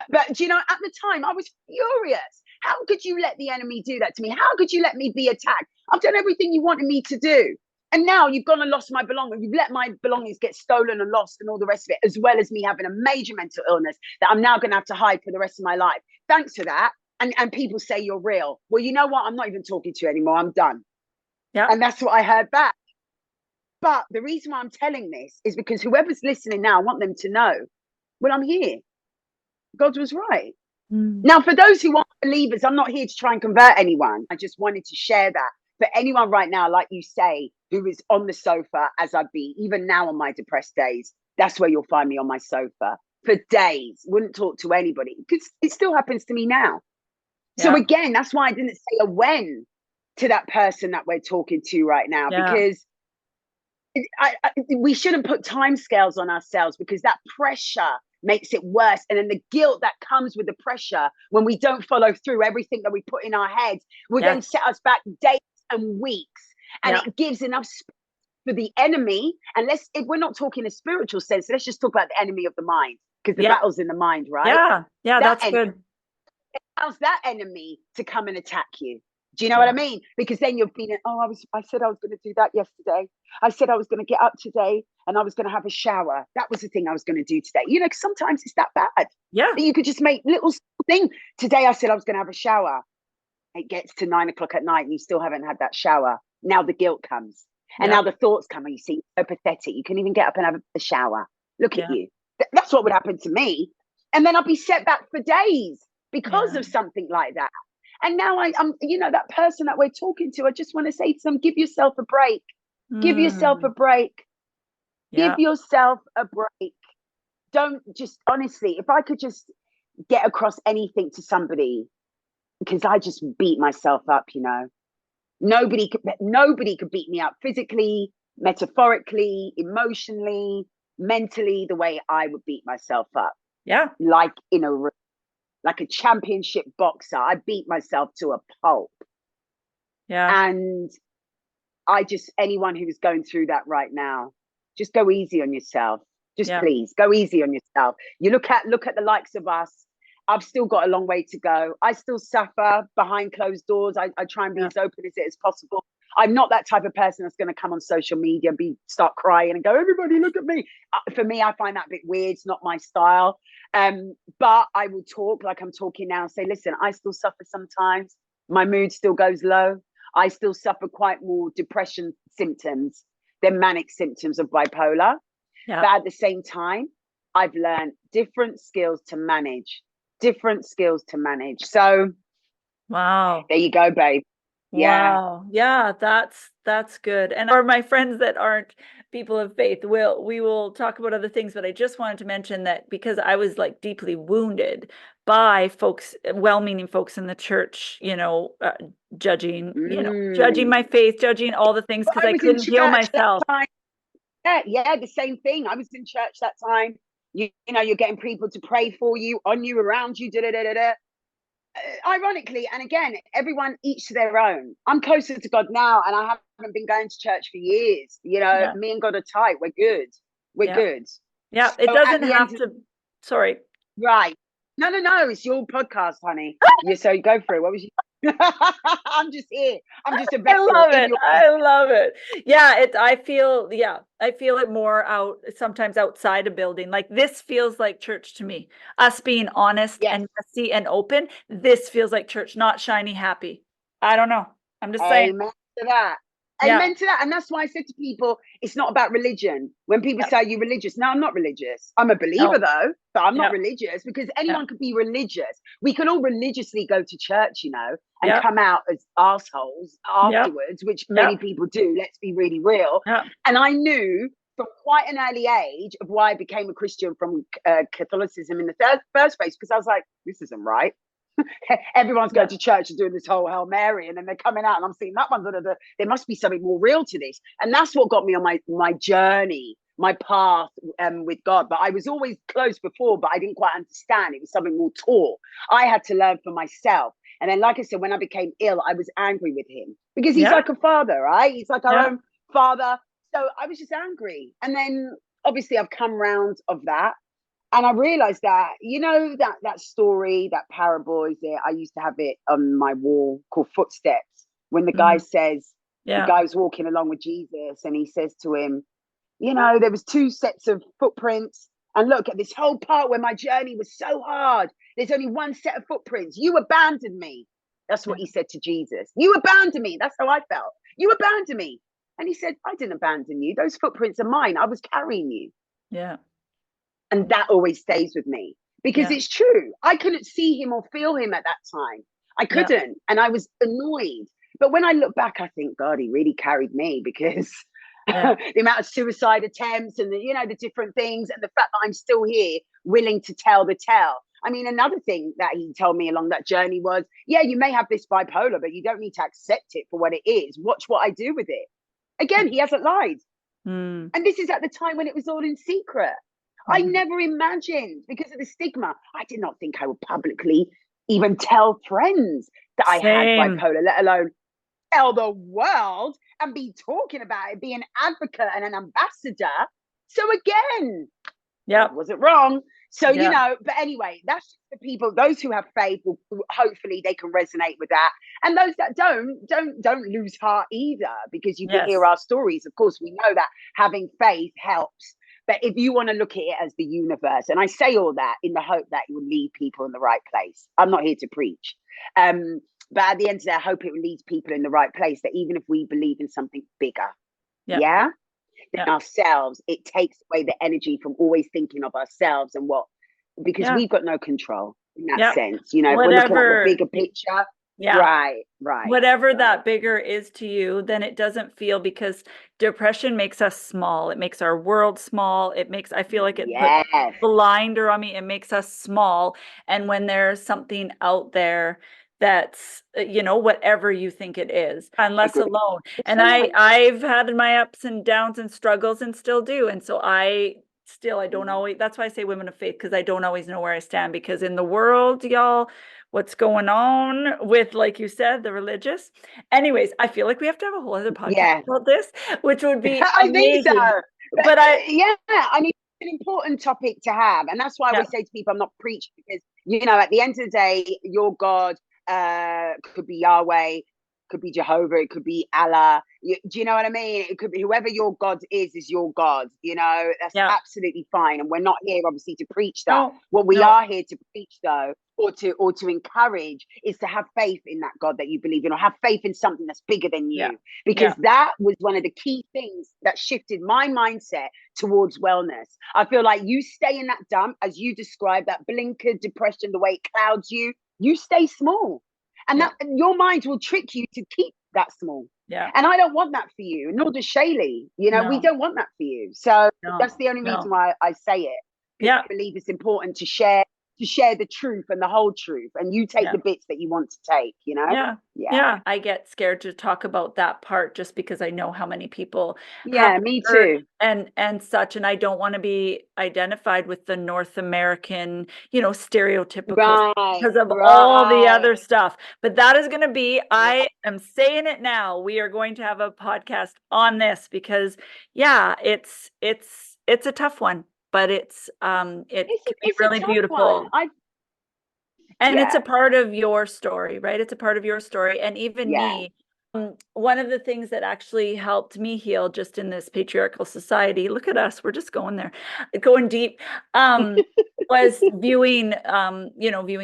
But you know, at the time, I was furious. How could you let the enemy do that to me? How could you let me be attacked? I've done everything you wanted me to do. And now you've gone and lost my belongings. You've let my belongings get stolen and lost and all the rest of it, as well as me having a major mental illness that I'm now going to have to hide for the rest of my life. Thanks to that. And people say you're real. Well, you know what? I'm not even talking to you anymore. I'm done. Yeah. And that's what I heard back. But the reason why I'm telling this is because whoever's listening now, I want them to know, well, I'm here. God was right. Now, for those who aren't believers, I'm not here to try and convert anyone. I just wanted to share that. For anyone right now, like you say, who is on the sofa as I be, even now on my depressed days, that's where you'll find me on my sofa for days. Wouldn't talk to anybody because it still happens to me now. Yeah. So again, that's why I didn't say a when to that person that we're talking to right now, because we shouldn't put timescales on ourselves, because that pressure makes it worse. And then the guilt that comes with the pressure when we don't follow through everything that we put in our heads will then set us back days and weeks. And it gives enough space for the enemy. And if we're not talking a spiritual sense, let's just talk about the enemy of the mind, because the battle's in the mind, right? Yeah, that's good. How's that enemy to come and attack you? Do you know what I mean? Because then you're feeling, I said I was going to do that yesterday. I said I was going to get up today and I was going to have a shower. That was the thing I was going to do today. You know, sometimes it's that bad. Yeah. That you could just make little thing. Today I said I was going to have a shower. It gets to 9 o'clock at night and you still haven't had that shower. Now the guilt comes. And now the thoughts come and you see, so pathetic. You can even get up and have a shower. Look at you. That's what would happen to me. And then I'll be set back for days because of something like that. And now I'm, you know, that person that we're talking to, I just want to say to them, give yourself a break. Give yourself a break. Give yourself a break. Don't just, honestly, if I could just get across anything to somebody, because I just beat myself up, you know. Nobody could beat me up physically, metaphorically, emotionally, mentally, the way I would beat myself up. Yeah. Like in a room. Like a championship boxer, I beat myself to a pulp. Yeah. And anyone who's going through that right now, just go easy on yourself. Just please go easy on yourself. You look at the likes of us. I've still got a long way to go. I still suffer behind closed doors. I try and be as open as possible. I'm not that type of person that's going to come on social media and start crying and go, everybody look at me. For me, I find that a bit weird. It's not my style. But I will talk like I'm talking now and say, listen, I still suffer sometimes. My mood still goes low. I still suffer quite more depression symptoms than manic symptoms of bipolar. Yeah. But at the same time, I've learned different skills to manage. So, wow. There you go, babe. Wow. Yeah, that's good. And for my friends that aren't people of faith, we will talk about other things, but I just wanted to mention that because I was like deeply wounded by folks, well-meaning folks in the church, you know, judging my faith, judging all the things because I couldn't heal myself. Yeah, the same thing. I was in church that time. You know, you're getting people to pray for you, on you, around you, ironically, and again, everyone each to their own. I'm closer to God now, and I haven't been going to church for years. You know, me and God are tight. We're good. We're good. Yeah, so it doesn't have to. Sorry. Right. No. It's your podcast, honey. So you go for it. What was you? I'm just here. I'm just a vessel. I love it. Yeah, I feel it more sometimes outside a building. Like this feels like church to me. Us being honest and messy and open. This feels like church, not shiny happy. I don't know. I'm just saying. Amen to that. Amen to that. And that's why I said to people, it's not about religion. When people say, are you religious? No, I'm not religious. I'm a believer though, but I'm not religious, because anyone could be religious. We can all religiously go to church, you know, and come out as assholes afterwards, which many people do. Let's be really real. And I knew from quite an early age of why I became a Christian from Catholicism in the first place, because I was like, this isn't right. Everyone's going to church and doing this whole Hail Mary, and then they're coming out and I'm seeing that one. There must be something more real to this. And that's what got me on my journey, my path with God. But I was always close before, but I didn't quite understand. It was something more taught. I had to learn for myself. And then, like I said, when I became ill, I was angry with him because he's like a father, right? He's like our own father. So I was just angry. And then obviously I've come round of that. And I realized that, you know, that story, that parable, is it? I used to have it on my wall called Footsteps, when the guy says, the guy was walking along with Jesus and he says to him, you know, there was 2 sets of footprints. And look at this whole part where my journey was so hard. There's only 1 set of footprints. You abandoned me. That's what he said to Jesus. You abandoned me. That's how I felt. You abandoned me. And he said, I didn't abandon you. Those footprints are mine. I was carrying you. Yeah. And that always stays with me because it's true. I couldn't see him or feel him at that time. I couldn't. And I was annoyed. But when I look back, I think, God, he really carried me because the amount of suicide attempts and the different things and the fact that I'm still here willing to tell the tale. I mean, another thing that he told me along that journey was, yeah, you may have this bipolar, but you don't need to accept it for what it is. Watch what I do with it. Again, he hasn't lied. And this is at the time when it was all in secret. I never imagined, because of the stigma, I did not think I would publicly even tell friends that I had bipolar, let alone tell the world and be talking about it, be an advocate and an ambassador. So again, was it wrong? So, but anyway, that's just the people, those who have faith, will hopefully they can resonate with that. And those that don't lose heart either, because you can hear our stories. Of course, we know that having faith helps. But if you want to look at it as the universe, and I say all that in the hope that it will lead people in the right place. I'm not here to preach. But at the end of the day, I hope it will lead people in the right place, that even if we believe in something bigger, than ourselves, it takes away the energy from always thinking of ourselves and because we've got no control in that sense. You know, if we're looking at the bigger picture. Right. Whatever that bigger is to you, then it doesn't feel, because depression makes us small. It makes our world small. I feel like it puts blinder on me. It makes us small. And when there's something out there that's, whatever you think it is, I'm less alone. And I've had my ups and downs and struggles and still do. And so I don't always, that's why I say women of faith, because I don't always know where I stand, because in the world, y'all, what's going on with, like you said, the religious. Anyways, I feel like we have to have a whole other podcast about this, which would be I amazing. think so. But I mean, it's an important topic to have. And that's why I always say to people, I'm not preaching, because, at the end of the day, your God could be Yahweh, could be Jehovah, it could be Allah. Do you know what I mean? It could be whoever your God is your God. That's absolutely fine. And we're not here, obviously, to preach that. What we are here to preach, though, or to encourage, is to have faith in that God that you believe in, or have faith in something that's bigger than you. Because that was one of the key things that shifted my mindset towards wellness. I feel like you stay in that dump, as you described, that blinkered depression, the way it clouds you, you stay small. And that your mind will trick you to keep that small. And I don't want that for you, nor does Shaley. We don't want that for you. So that's the only reason why I say it. Because I believe it's important to share the truth and the whole truth, and you take the bits that you want to take, I get scared to talk about that part, just because I know how many people me too, and such, and I don't want to be identified with the North American stereotypical, because of all the other stuff. But that is going to be, I am saying it now, we are going to have a podcast on this, because it's a tough one, but it can be really beautiful. And it's a part of your story, right? It's a part of your story. And even me, one of the things that actually helped me heal, just in this patriarchal society, look at us, we're just going there, going deep, was viewing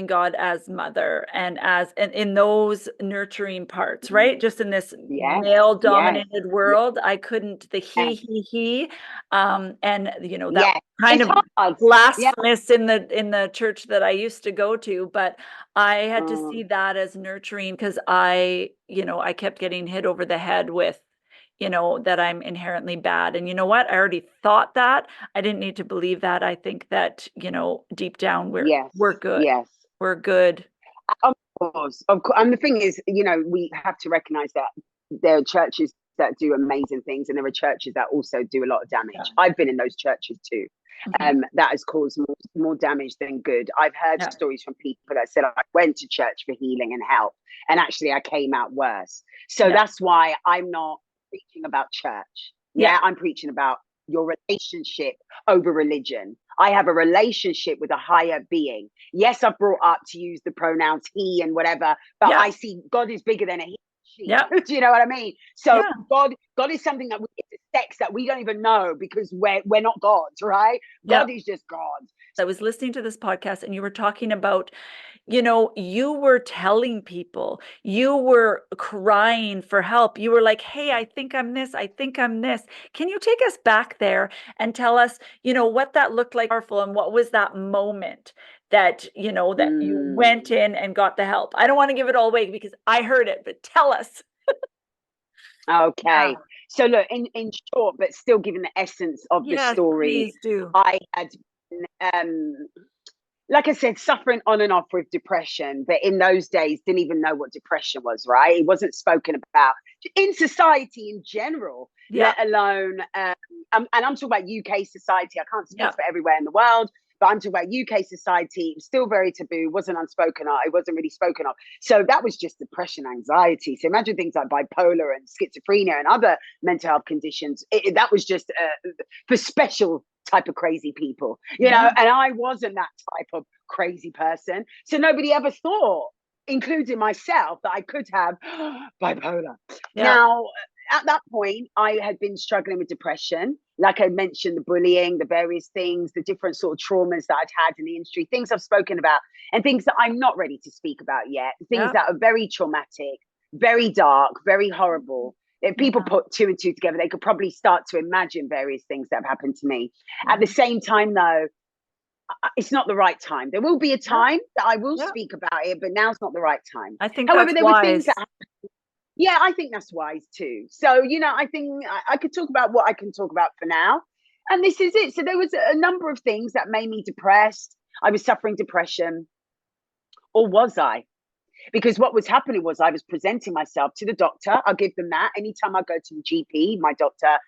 God as mother, and in those nurturing parts, right? Just in this male dominated world, I couldn't, the he, and that kind of blasphemous in the church that I used to go to, but I had to see that as nurturing, because I kept getting hit over the head with, that I'm inherently bad. And you know what? I already thought that. I didn't need to believe that. I think that, deep down we're good. We're good. Of course. And the thing is, we have to recognize that there are churches that do amazing things, and there are churches that also do a lot of damage. I've been in those churches too. That has caused more damage than good. I've heard stories from people that said, I went to church for healing and help, and actually I came out worse. So that's why I'm not preaching about church. I'm preaching about your relationship over religion. I have a relationship with a higher being. Yes, I've brought up to use the pronouns he and whatever, but I see God is bigger than a he. Do you know what I mean? So God is something that it's a sex that we don't even know because we're not gods, right? God is just God. I was listening to this podcast and you were talking about, you know, you were telling people, you were crying for help. You were like, hey, I think I'm this. I think I'm this. Can you take us back there and tell us, you know, what that looked like, powerful, and what was that moment that, you know, that you went in and got the help? I don't want to give it all away because I heard it, but tell us. Okay. So look, in short, but still giving the essence of the story, please do. I had like I said, suffering on and off with depression, but in those days didn't even know what depression was, right? It wasn't spoken about in society in general, let alone, and I'm talking about UK society. I can't speak for everywhere in the world, but I'm talking about UK society, still very taboo, wasn't unspoken of, it wasn't really spoken of. So that was just depression, anxiety. So imagine things like bipolar and schizophrenia and other mental health conditions. That was just for special type of crazy people, you know, and I wasn't that type of crazy person. So nobody ever thought, including myself, that I could have bipolar. Now, at that point, I had been struggling with depression. Like I mentioned, the bullying, the various things, the different sort of traumas that I'd had in the industry, things I've spoken about, and things that I'm not ready to speak about yet, things that are very traumatic, very dark, very horrible. If people put two and two together, they could probably start to imagine various things that have happened to me. At the same time, though, it's not the right time. There will be a time that I will speak about it, but now's not the right time. I think however, that's there wise. were things that happened. Yeah, I think that's wise too. So, you know, I think I could talk about what I can talk about for now. And this is it. So there was a number of things that made me depressed. I was suffering depression. Or was I? Because what was happening was I was presenting myself to the doctor. I'll give them that. Anytime I go to the GP, my doctor,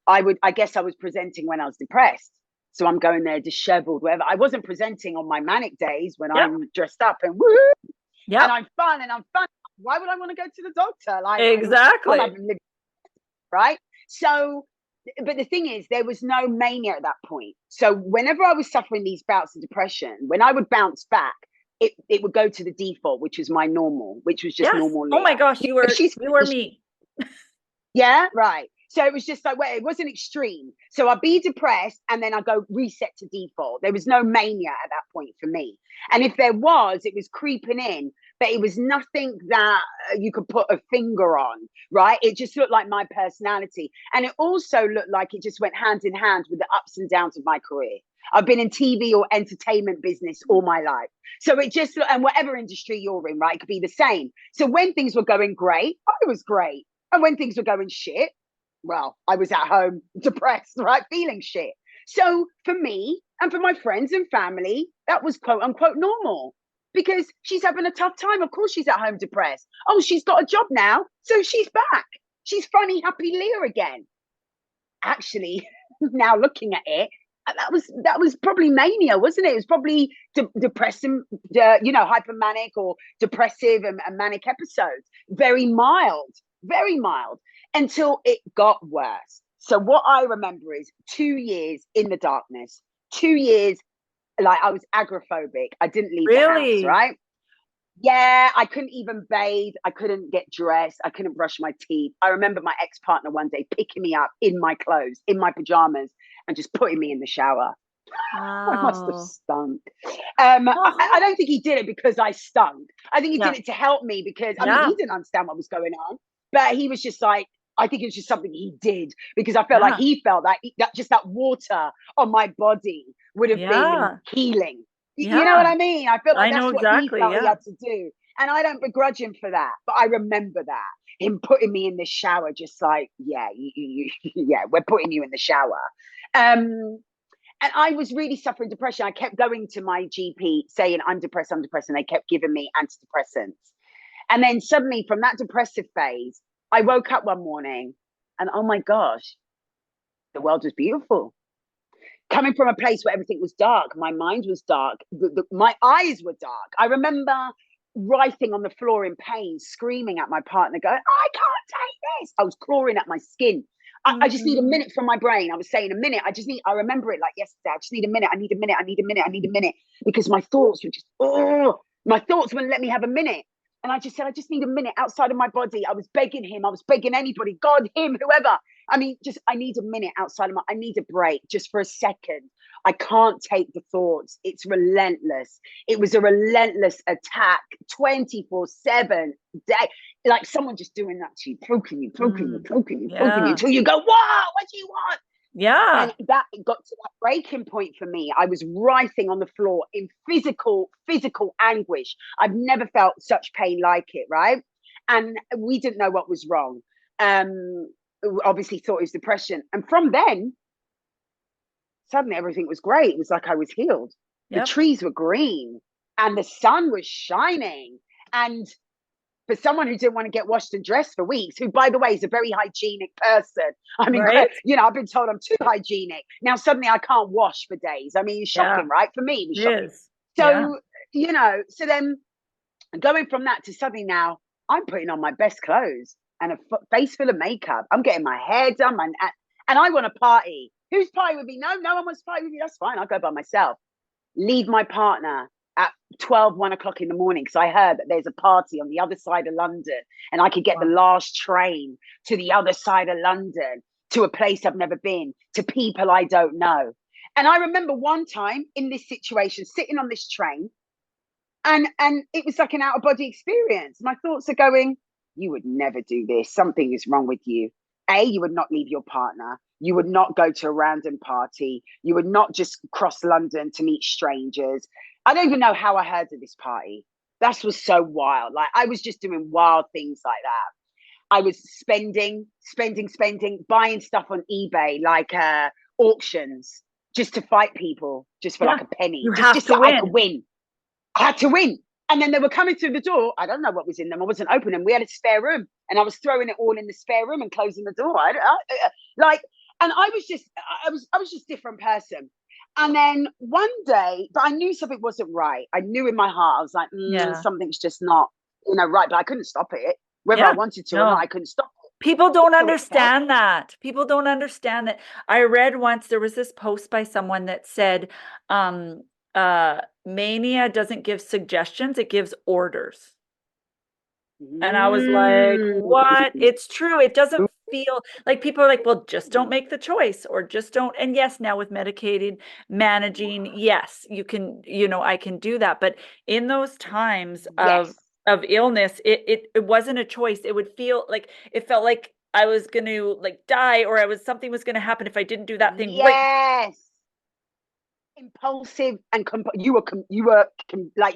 I guess I was presenting when I was depressed. So I'm going there disheveled, whatever. I wasn't presenting on my manic days when I'm dressed up and woo, and I'm fun. Why would I want to go to the doctor? Like, exactly. Right? So, but the thing is, there was no mania at that point. So whenever I was suffering these bouts of depression, when I would bounce back, it would go to the default, which was my normal, which was just normal Leah. Oh my gosh, you were me. Yeah, right. So it was just like, well, it wasn't extreme. So I'd be depressed and then I'd go reset to default. There was no mania at that point for me. And if there was, it was creeping in, but it was nothing that you could put a finger on, right? It just looked like my personality. And it also looked like it just went hand in hand with the ups and downs of my career. I've been in TV or entertainment business all my life. So it just, and whatever industry you're in, right, it could be the same. So when things were going great, I was great. And when things were going shit, well, I was at home depressed, right, feeling shit. So for me and for my friends and family, that was quote unquote normal because she's having a tough time. Of course, she's at home depressed. Oh, she's got a job now. So she's back. She's funny, happy Leah again. Actually, now looking at it, that was probably mania, wasn't it? It was probably depressing, you know, hypermanic or depressive and manic episodes. Very mild until it got worse. So what I remember is 2 years in the darkness, 2 years, like I was agoraphobic. I didn't leave the house, right? Yeah, I couldn't even bathe. I couldn't get dressed. I couldn't brush my teeth. I remember my ex-partner one day picking me up in my clothes, in my pajamas, and just putting me in the shower. Wow. I must have stunk. I don't think he did it because I stunk. I think he did it to help me because, I mean, he didn't understand what was going on. But he was just like, I think it was just something he did because I felt like he felt that just that water on my body would have been healing. You know what I mean? I feel like that's what he felt he had to do. And I don't begrudge him for that. But I remember that. Him putting me in the shower, just like, yeah, yeah, we're putting you in the shower. And I was really suffering depression. I kept going to my GP saying, I'm depressed. And they kept giving me antidepressants. And then suddenly from that depressive phase, I woke up one morning and oh my gosh, the world was beautiful. Coming from a place where everything was dark, my mind was dark, my eyes were dark. I remember writhing on the floor in pain, screaming at my partner, going, I can't take this. I was clawing at my skin. I just need a minute from my brain. I was saying a minute. I remember it like yesterday. I just need a minute. I need a minute. I need a minute. I need a minute. Because my thoughts were just, my thoughts wouldn't let me have a minute. And I just said, I just need a minute outside of my body. I was begging him. I was begging anybody, God, him, whoever. I mean, I need a minute outside of I need a break just for a second. I can't take the thoughts. It's relentless. It was a relentless attack, 24/7 day. Like someone just doing that to you, poking you until you go, wow, what do you want? Yeah. And that got to that breaking point for me. I was writhing on the floor in physical anguish. I've never felt such pain like it, right? And we didn't know what was wrong. Obviously thought it was depression. And from then, suddenly everything was great. It was like I was healed. Yep. The trees were green and the sun was shining. And for someone who didn't want to get washed and dressed for weeks, who, by the way, is a very hygienic person. I mean, right? You know, I've been told I'm too hygienic. Now, suddenly I can't wash for days. I mean, it's shocking, right? For me, it was shocking. So, you know, so then going from that to suddenly now, I'm putting on my best clothes and a face full of makeup. I'm getting my hair done. And I want to party. Who's party with me? No one wants to party with me. That's fine. I'll go by myself. Leave my partner at 1 o'clock in the morning because I heard that there's a party on the other side of London and I could get the last train to the other side of London, to a place I've never been, to people I don't know. And I remember one time in this situation, sitting on this train, and it was like an out-of-body experience. My thoughts are going, you would never do this. Something is wrong with you. You would not leave your partner. You would not go to a random party. You would not just cross London to meet strangers. I don't even know how I heard of this party. That was so wild. Like I was just doing wild things like that. I was spending, buying stuff on eBay, like auctions, just to fight people, just for like a penny. Just so I could win. I had to win. And then they were coming through the door. I don't know what was in them. I wasn't opening. We had a spare room, and I was throwing it all in the spare room and closing the door. And I was just a different person. And then one day, but I knew something wasn't right. I knew in my heart, I was like, something's just not, right. But I couldn't stop it. Whether I wanted to or not, I couldn't stop it. People don't understand that. People don't understand that. I read once, there was this post by someone that said, mania doesn't give suggestions, it gives orders. And I was like, what? It's true. It doesn't feel like, people are like, well, just don't make the choice, or just don't. And yes, now with medicated managing, yes, you can, I can do that. But in those times of illness, it wasn't a choice. It would feel like, it felt like I was going to like die, or something was going to happen if I didn't do that thing. Yes. Impulsive and you were like,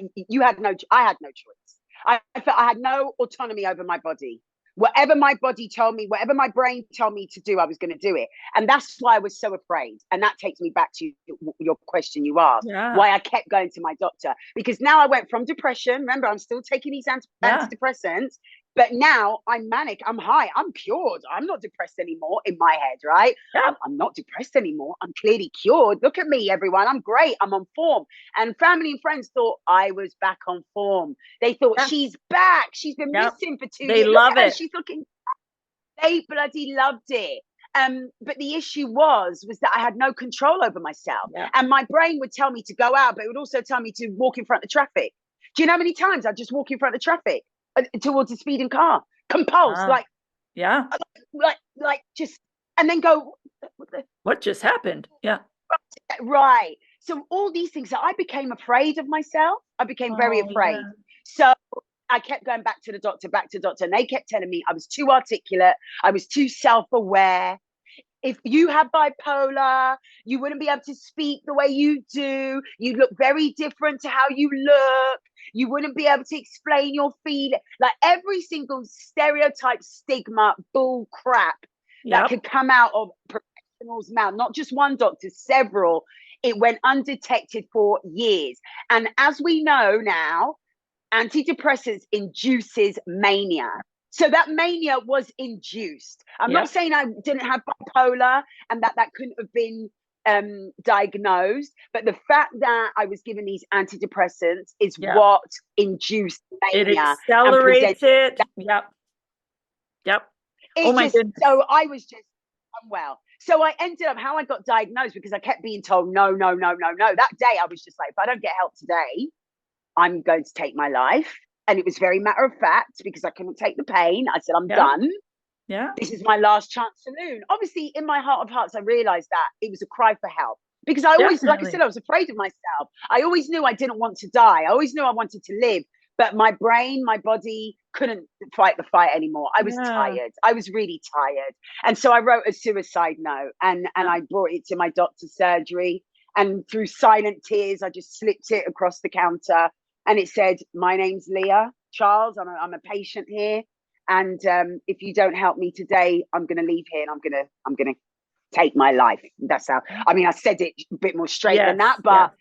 I had no choice. I felt I had no autonomy over my body. Whatever my body told me, whatever my brain told me to do, I was going to do it. And that's why I was so afraid. And that takes me back to your question you asked, why I kept going to my doctor. Because now I went from depression. Remember, I'm still taking these antidepressants. But now I'm manic, I'm high, I'm cured. I'm not depressed anymore in my head, right? Yeah. I'm not depressed anymore. I'm clearly cured. Look at me, everyone. I'm great. I'm on form. And family and friends thought I was back on form. They thought she's back. She's been missing for 2 years. They love it. She's looking back. They bloody loved it. But the issue was that I had no control over myself. Yeah. And my brain would tell me to go out, but it would also tell me to walk in front of traffic. Do you know how many times I'd just walk in front of traffic? Towards a speeding car, compulsed, just, and then go, what just happened? Yeah, right. So all these things, I became afraid of myself. I became very afraid. So I kept going back to the doctor, and they kept telling me I was too articulate, I was too self-aware. If you have bipolar, you wouldn't be able to speak the way you do. You'd look very different to how you look. You wouldn't be able to explain your feeling. Like every single stereotype, stigma, bull crap that could come out of professionals' mouth, not just one doctor, several, it went undetected for years. And as we know now, antidepressants induces mania. So that mania was induced. I'm not saying I didn't have bipolar and that couldn't have been diagnosed, but the fact that I was given these antidepressants is what induced mania. It accelerates it. Yep. Oh my goodness. So I was just unwell. So I ended up, how I got diagnosed, because I kept being told, no, no, no, no, no. That day I was just like, if I don't get help today, I'm going to take my life. And it was very matter of fact, because I couldn't take the pain. I said, I'm done. Yeah. This is my last chance saloon. Obviously, in my heart of hearts, I realized that it was a cry for help. Because I always, like I said, I was afraid of myself. I always knew I didn't want to die. I always knew I wanted to live. But my brain, my body couldn't fight the fight anymore. I was tired. I was really tired. And so I wrote a suicide note, and I brought it to my doctor's surgery. And through silent tears, I just slipped it across the counter. And it said, my name's Leah Charles. I'm a patient here. And if you don't help me today, I'm going to leave here and I'm going to take my life. That's how, I mean, I said it a bit more straight than that, but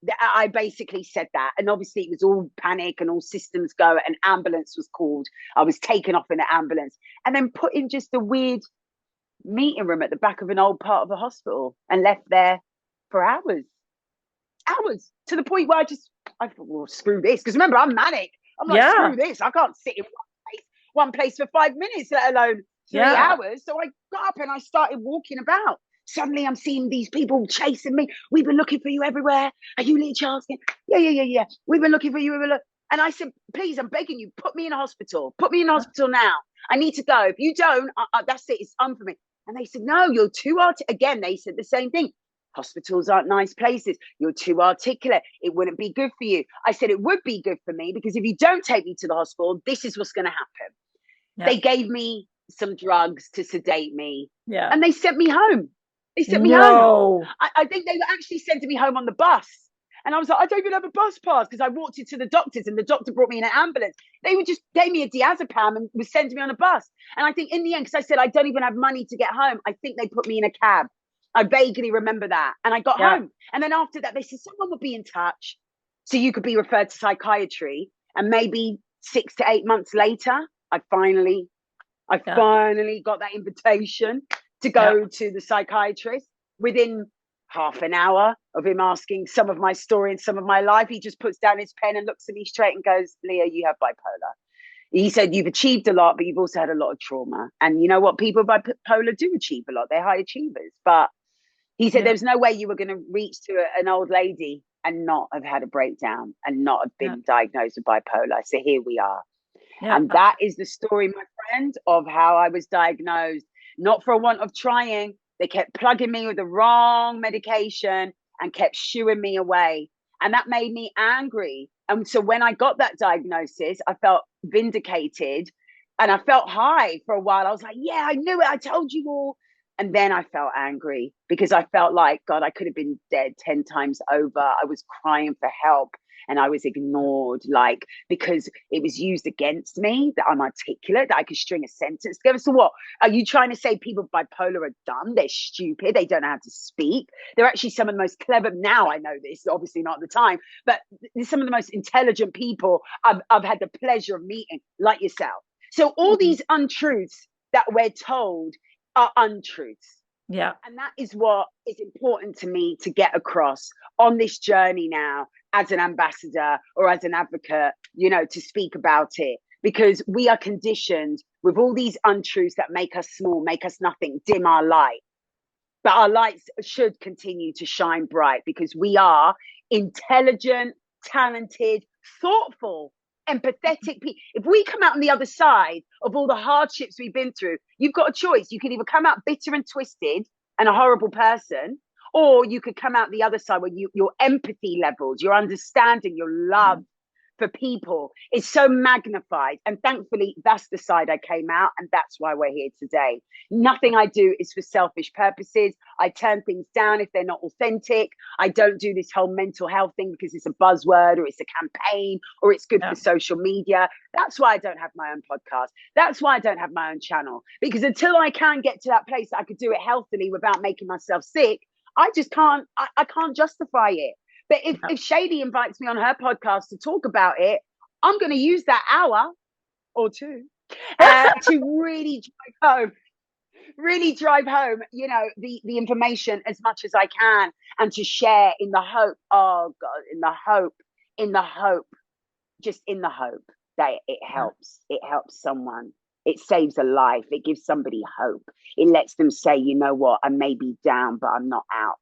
yeah, I basically said that. And obviously it was all panic and all systems go. An ambulance was called. I was taken off in an ambulance and then put in just a weird meeting room at the back of an old part of a hospital and left there for hours to the point where I thought, well, screw this. Because remember, I'm manic. I'm like, screw this. I can't sit in one place for 5 minutes, let alone 3 hours. So I got up and I started walking about. Suddenly I'm seeing these people chasing me. We've been looking for you everywhere. Are you Leah Charles King? Yeah. We've been looking for you. And I said, please, I'm begging you, put me in a hospital. Put me in a hospital now. I need to go. If you don't, that's it. It's on for me. And they said, no, you're too again, they said the same thing. Hospitals aren't nice places. You're too articulate. It wouldn't be good for you. I said, it would be good for me because if you don't take me to the hospital, this is what's going to happen. They gave me some drugs to sedate me. And they sent me home. They sent me home. I think they were actually sending me home on the bus. And I was like, I don't even have a bus pass because I walked into the doctors and the doctor brought me in an ambulance. They would just gave me a diazepam and was sending me on a bus. And I think in the end, because I said I don't even have money to get home, I think they put me in a cab. I vaguely remember that. And I got home. And then after that, they said someone would be in touch. So you could be referred to psychiatry. And maybe 6 to 8 months later, I finally got that invitation to go to the psychiatrist. Within half an hour of him asking some of my story and some of my life, he just puts down his pen and looks at me straight and goes, Leah, you have bipolar. He said, you've achieved a lot, but you've also had a lot of trauma. And you know what? People with bipolar do achieve a lot. They're high achievers. But he said there's no way you were going to reach to an old lady and not have had a breakdown and not have been diagnosed with bipolar. So here we are. And that is the story, my friend, of how I was diagnosed. Not for want of trying. They kept plugging me with the wrong medication and kept shooing me away. And that made me angry. And so when I got that diagnosis, I felt vindicated and I felt high for a while. I was like, yeah, I knew it. I told you all. And then I felt angry because I felt like, God, I could have been dead 10 times over. I was crying for help and I was ignored, like, because it was used against me that I'm articulate, that I could string a sentence together. So what? Are you trying to say people with bipolar are dumb? They're stupid. They don't know how to speak. They're actually some of the most clever. Now I know this, obviously not at the time, but they're some of the most intelligent people I've had the pleasure of meeting, like yourself. So all these untruths that we're told are untruths. And that is what is important to me to get across on this journey now as an ambassador or as an advocate, you know, to speak about it, because we are conditioned with all these untruths that make us small, make us nothing, dim our light. But our lights should continue to shine bright because we are intelligent, talented, thoughtful, empathetic people. If we come out on the other side of all the hardships we've been through, you've got a choice. You can either come out bitter and twisted and a horrible person, or you could come out the other side where your empathy levels, your understanding, your love for people is so magnified. And thankfully, that's the side I came out, and that's why we're here today. Nothing I do is for selfish purposes. I turn things down if they're not authentic. I don't do this whole mental health thing because it's a buzzword or it's a campaign or it's good for social media. That's why I don't have my own podcast. That's why I don't have my own channel, because until I can get to that place that I could do it healthily without making myself sick, I just can't, I can't justify it. But if Shaley invites me on her podcast to talk about it, I'm going to use that hour or two to really drive home, you know, the information as much as I can, and to share in the hope, oh God, in the hope that it helps someone. It saves a life. It gives somebody hope. It lets them say, you know what, I may be down, but I'm not out.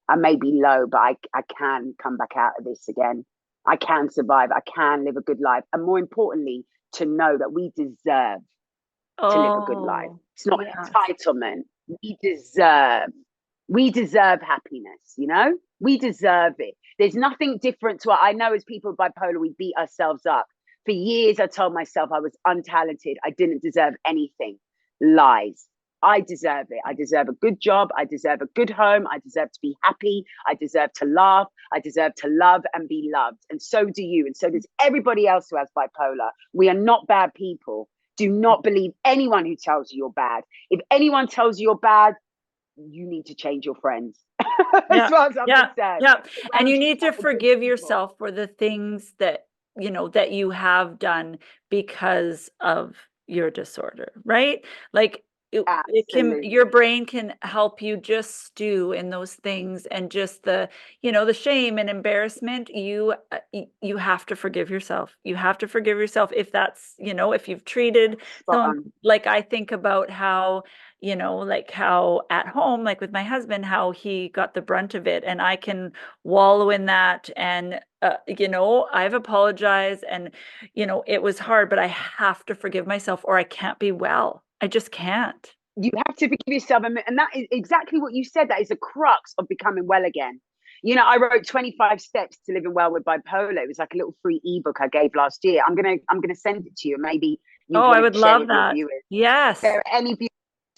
I may be low, but I can come back out of this again. I can survive. I can live a good life. And more importantly, to know that we deserve to live a good life. Oh, It's not yes. entitlement. We deserve. We deserve happiness, you know? We deserve it. There's nothing different to what I know as people with bipolar, we beat ourselves up. For years, I told myself I was untalented. I didn't deserve anything. Lies. I deserve it. I deserve a good job. I deserve a good home. I deserve to be happy. I deserve to laugh. I deserve to love and be loved. And so do you. And so does everybody else who has bipolar. We are not bad people. Do not believe anyone who tells you you're bad. If anyone tells you you're bad, you need to change your friends. Yeah. As far as I'm concerned. Yeah. And you Surround need to yourself with good forgive people. yourself for the things that, that you have done because of your disorder, right? Like it can, Absolutely. your brain can help you just stew in those things, and just the shame and embarrassment, you have to forgive yourself. You have to forgive yourself if that's, if you've treated Spot someone. on. Like I think about how, like how at home, like with my husband, how he got the brunt of it, and I can wallow in that. And, I've apologized, and, it was hard, but I have to forgive myself or I can't be well. I just can't. You have to forgive yourself. And that is exactly what you said. That is the crux of becoming well again. You know, I wrote 25 steps to living well with bipolar. It was like a little free ebook I gave last year. I'm gonna send it to you. Maybe you'd Oh, I want would to share love with your that. viewers. Yes. There are any viewers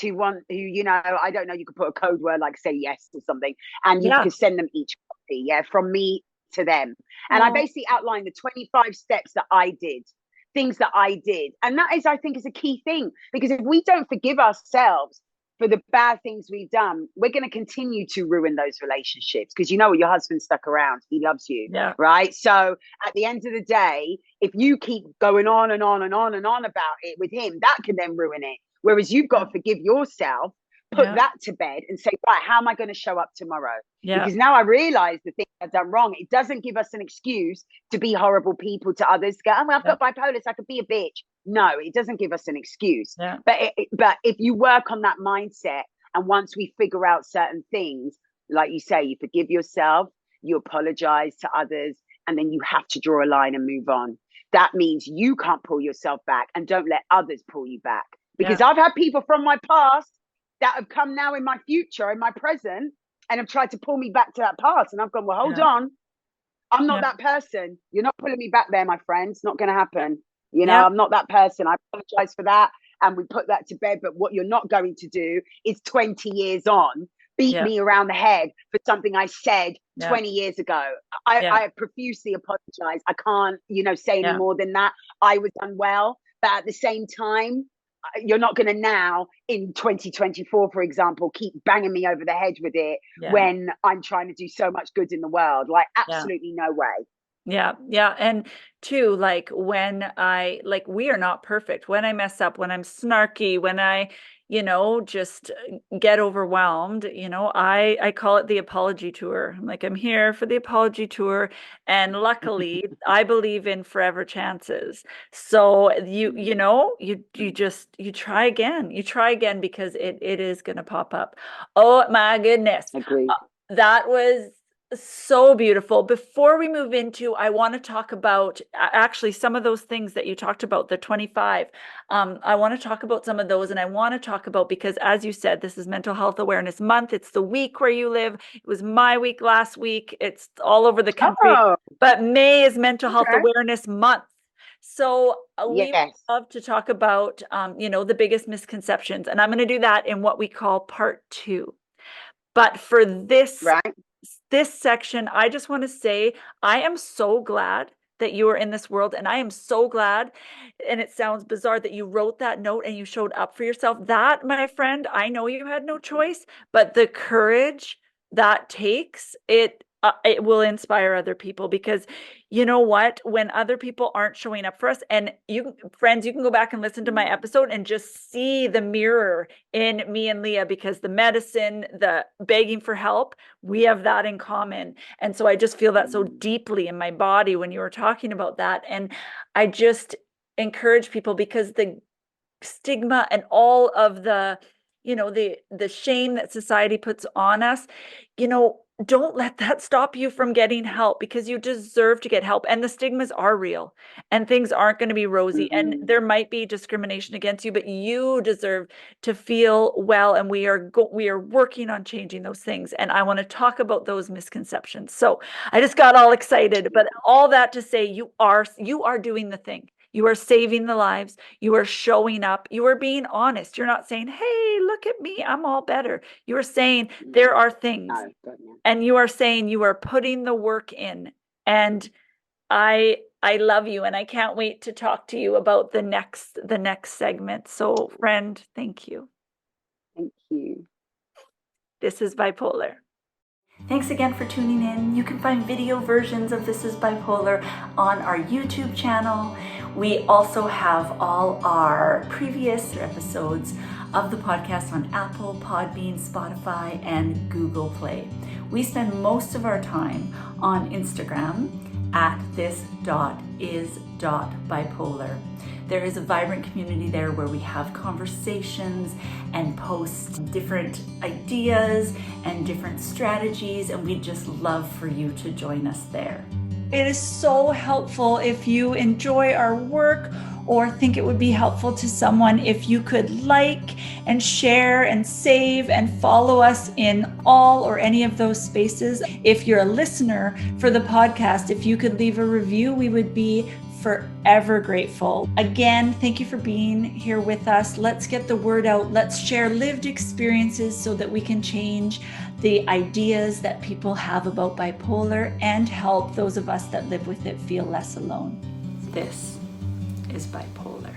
who want who, I don't know, you could put a code word like say yes or something, and you Yeah. could send them each copy, yeah, from me to them. And I Oh, basically outlined the 25 steps that I did, things that I did. And that is, I think, is a key thing, because if we don't forgive ourselves for the bad things we've done, we're going to continue to ruin those relationships, because you know what, your husband stuck around, he loves you, yeah. right? So at the end of the day, if you keep going on and on and on and on about it with him, that can then ruin it. Whereas you've got to forgive yourself, put Yeah. that to bed, and say, right, how am I going to show up tomorrow? Yeah. Because now I realize the thing I've done wrong. It doesn't give us an excuse to be horrible people to others. Go, oh, well, I've got bipolar, so I could be a bitch. No, it doesn't give us an excuse. Yeah. But if you work on that mindset, and once we figure out certain things, like you say, you forgive yourself, you apologize to others, and then you have to draw a line and move on. That means you can't pull yourself back, and don't let others pull you back. Because I've had people from my past that have come now in my future, in my present, and have tried to pull me back to that past. And I've gone, well, hold on. I'm not that person. You're not pulling me back there, my friend. It's not going to happen. I'm not that person. I apologize for that. And we put that to bed. But what you're not going to do is 20 years on, beat me around the head for something I said 20 years ago. I profusely apologize. I can't, say any more than that. I was unwell. But at the same time, you're not going to now in 2024, for example, keep banging me over the head with it when I'm trying to do so much good in the world. Like, absolutely no way. Yeah. And too, like we are not perfect. When I mess up, when I'm snarky, when I, just get overwhelmed, I call it the apology tour. I'm like, I'm here for the apology tour. And luckily, I believe in forever chances. So you try again. You try again, because it is going to pop up. Oh my goodness. Agreed. That was so beautiful. Before we move into, I want to talk about actually some of those things that you talked about, the 25. I want to talk about some of those, and I want to talk about, because as you said, this is Mental Health Awareness Month. It's the week where you live. It was my week last week. It's all over the country, but May is Mental Health Awareness Month. So we would love to talk about, the biggest misconceptions, and I'm going to do that in what we call part 2. But for this section, I just want to say I am so glad that you are in this world, and I am so glad, and it sounds bizarre, that you wrote that note and you showed up for yourself. That, my friend, I know you had no choice, but the courage that takes, it will inspire other people, because you know what, when other people aren't showing up for us, and friends, you can go back and listen to my episode and just see the mirror in me and Leah, because the medicine, the begging for help, we have that in common. And so I just feel that so deeply in my body when you were talking about that. And I just encourage people, because the stigma and all of the, the shame that society puts on us, don't let that stop you from getting help, because you deserve to get help. And the stigmas are real, and things aren't going to be rosy, and there might be discrimination against you, but you deserve to feel well. And we are working on changing those things. And I want to talk about those misconceptions. So I just got all excited, but all that to say, you are doing the thing. You are saving the lives. You are showing up. You are being honest. You're not saying, hey, look at me, I'm all better. You are saying there are things. And you are saying you are putting the work in. And I love you, and I can't wait to talk to you about the next segment. So, friend, thank you. Thank you. This is Bipolar. Thanks again for tuning in. You can find video versions of This is Bipolar on our YouTube channel. We also have all our previous episodes of the podcast on Apple, Podbean, Spotify, and Google Play. We spend most of our time on Instagram at this.is.bipolar. There is a vibrant community there where we have conversations and post different ideas and different strategies, and we'd just love for you to join us there. It is so helpful if you enjoy our work or think it would be helpful to someone if you could like and share and save and follow us in all or any of those spaces. If you're a listener for the podcast, if you could leave a review, we would be forever grateful. Again, thank you for being here with us. Let's get the word out. Let's share lived experiences so that we can change the ideas that people have about bipolar and help those of us that live with it feel less alone. This is Bipolar.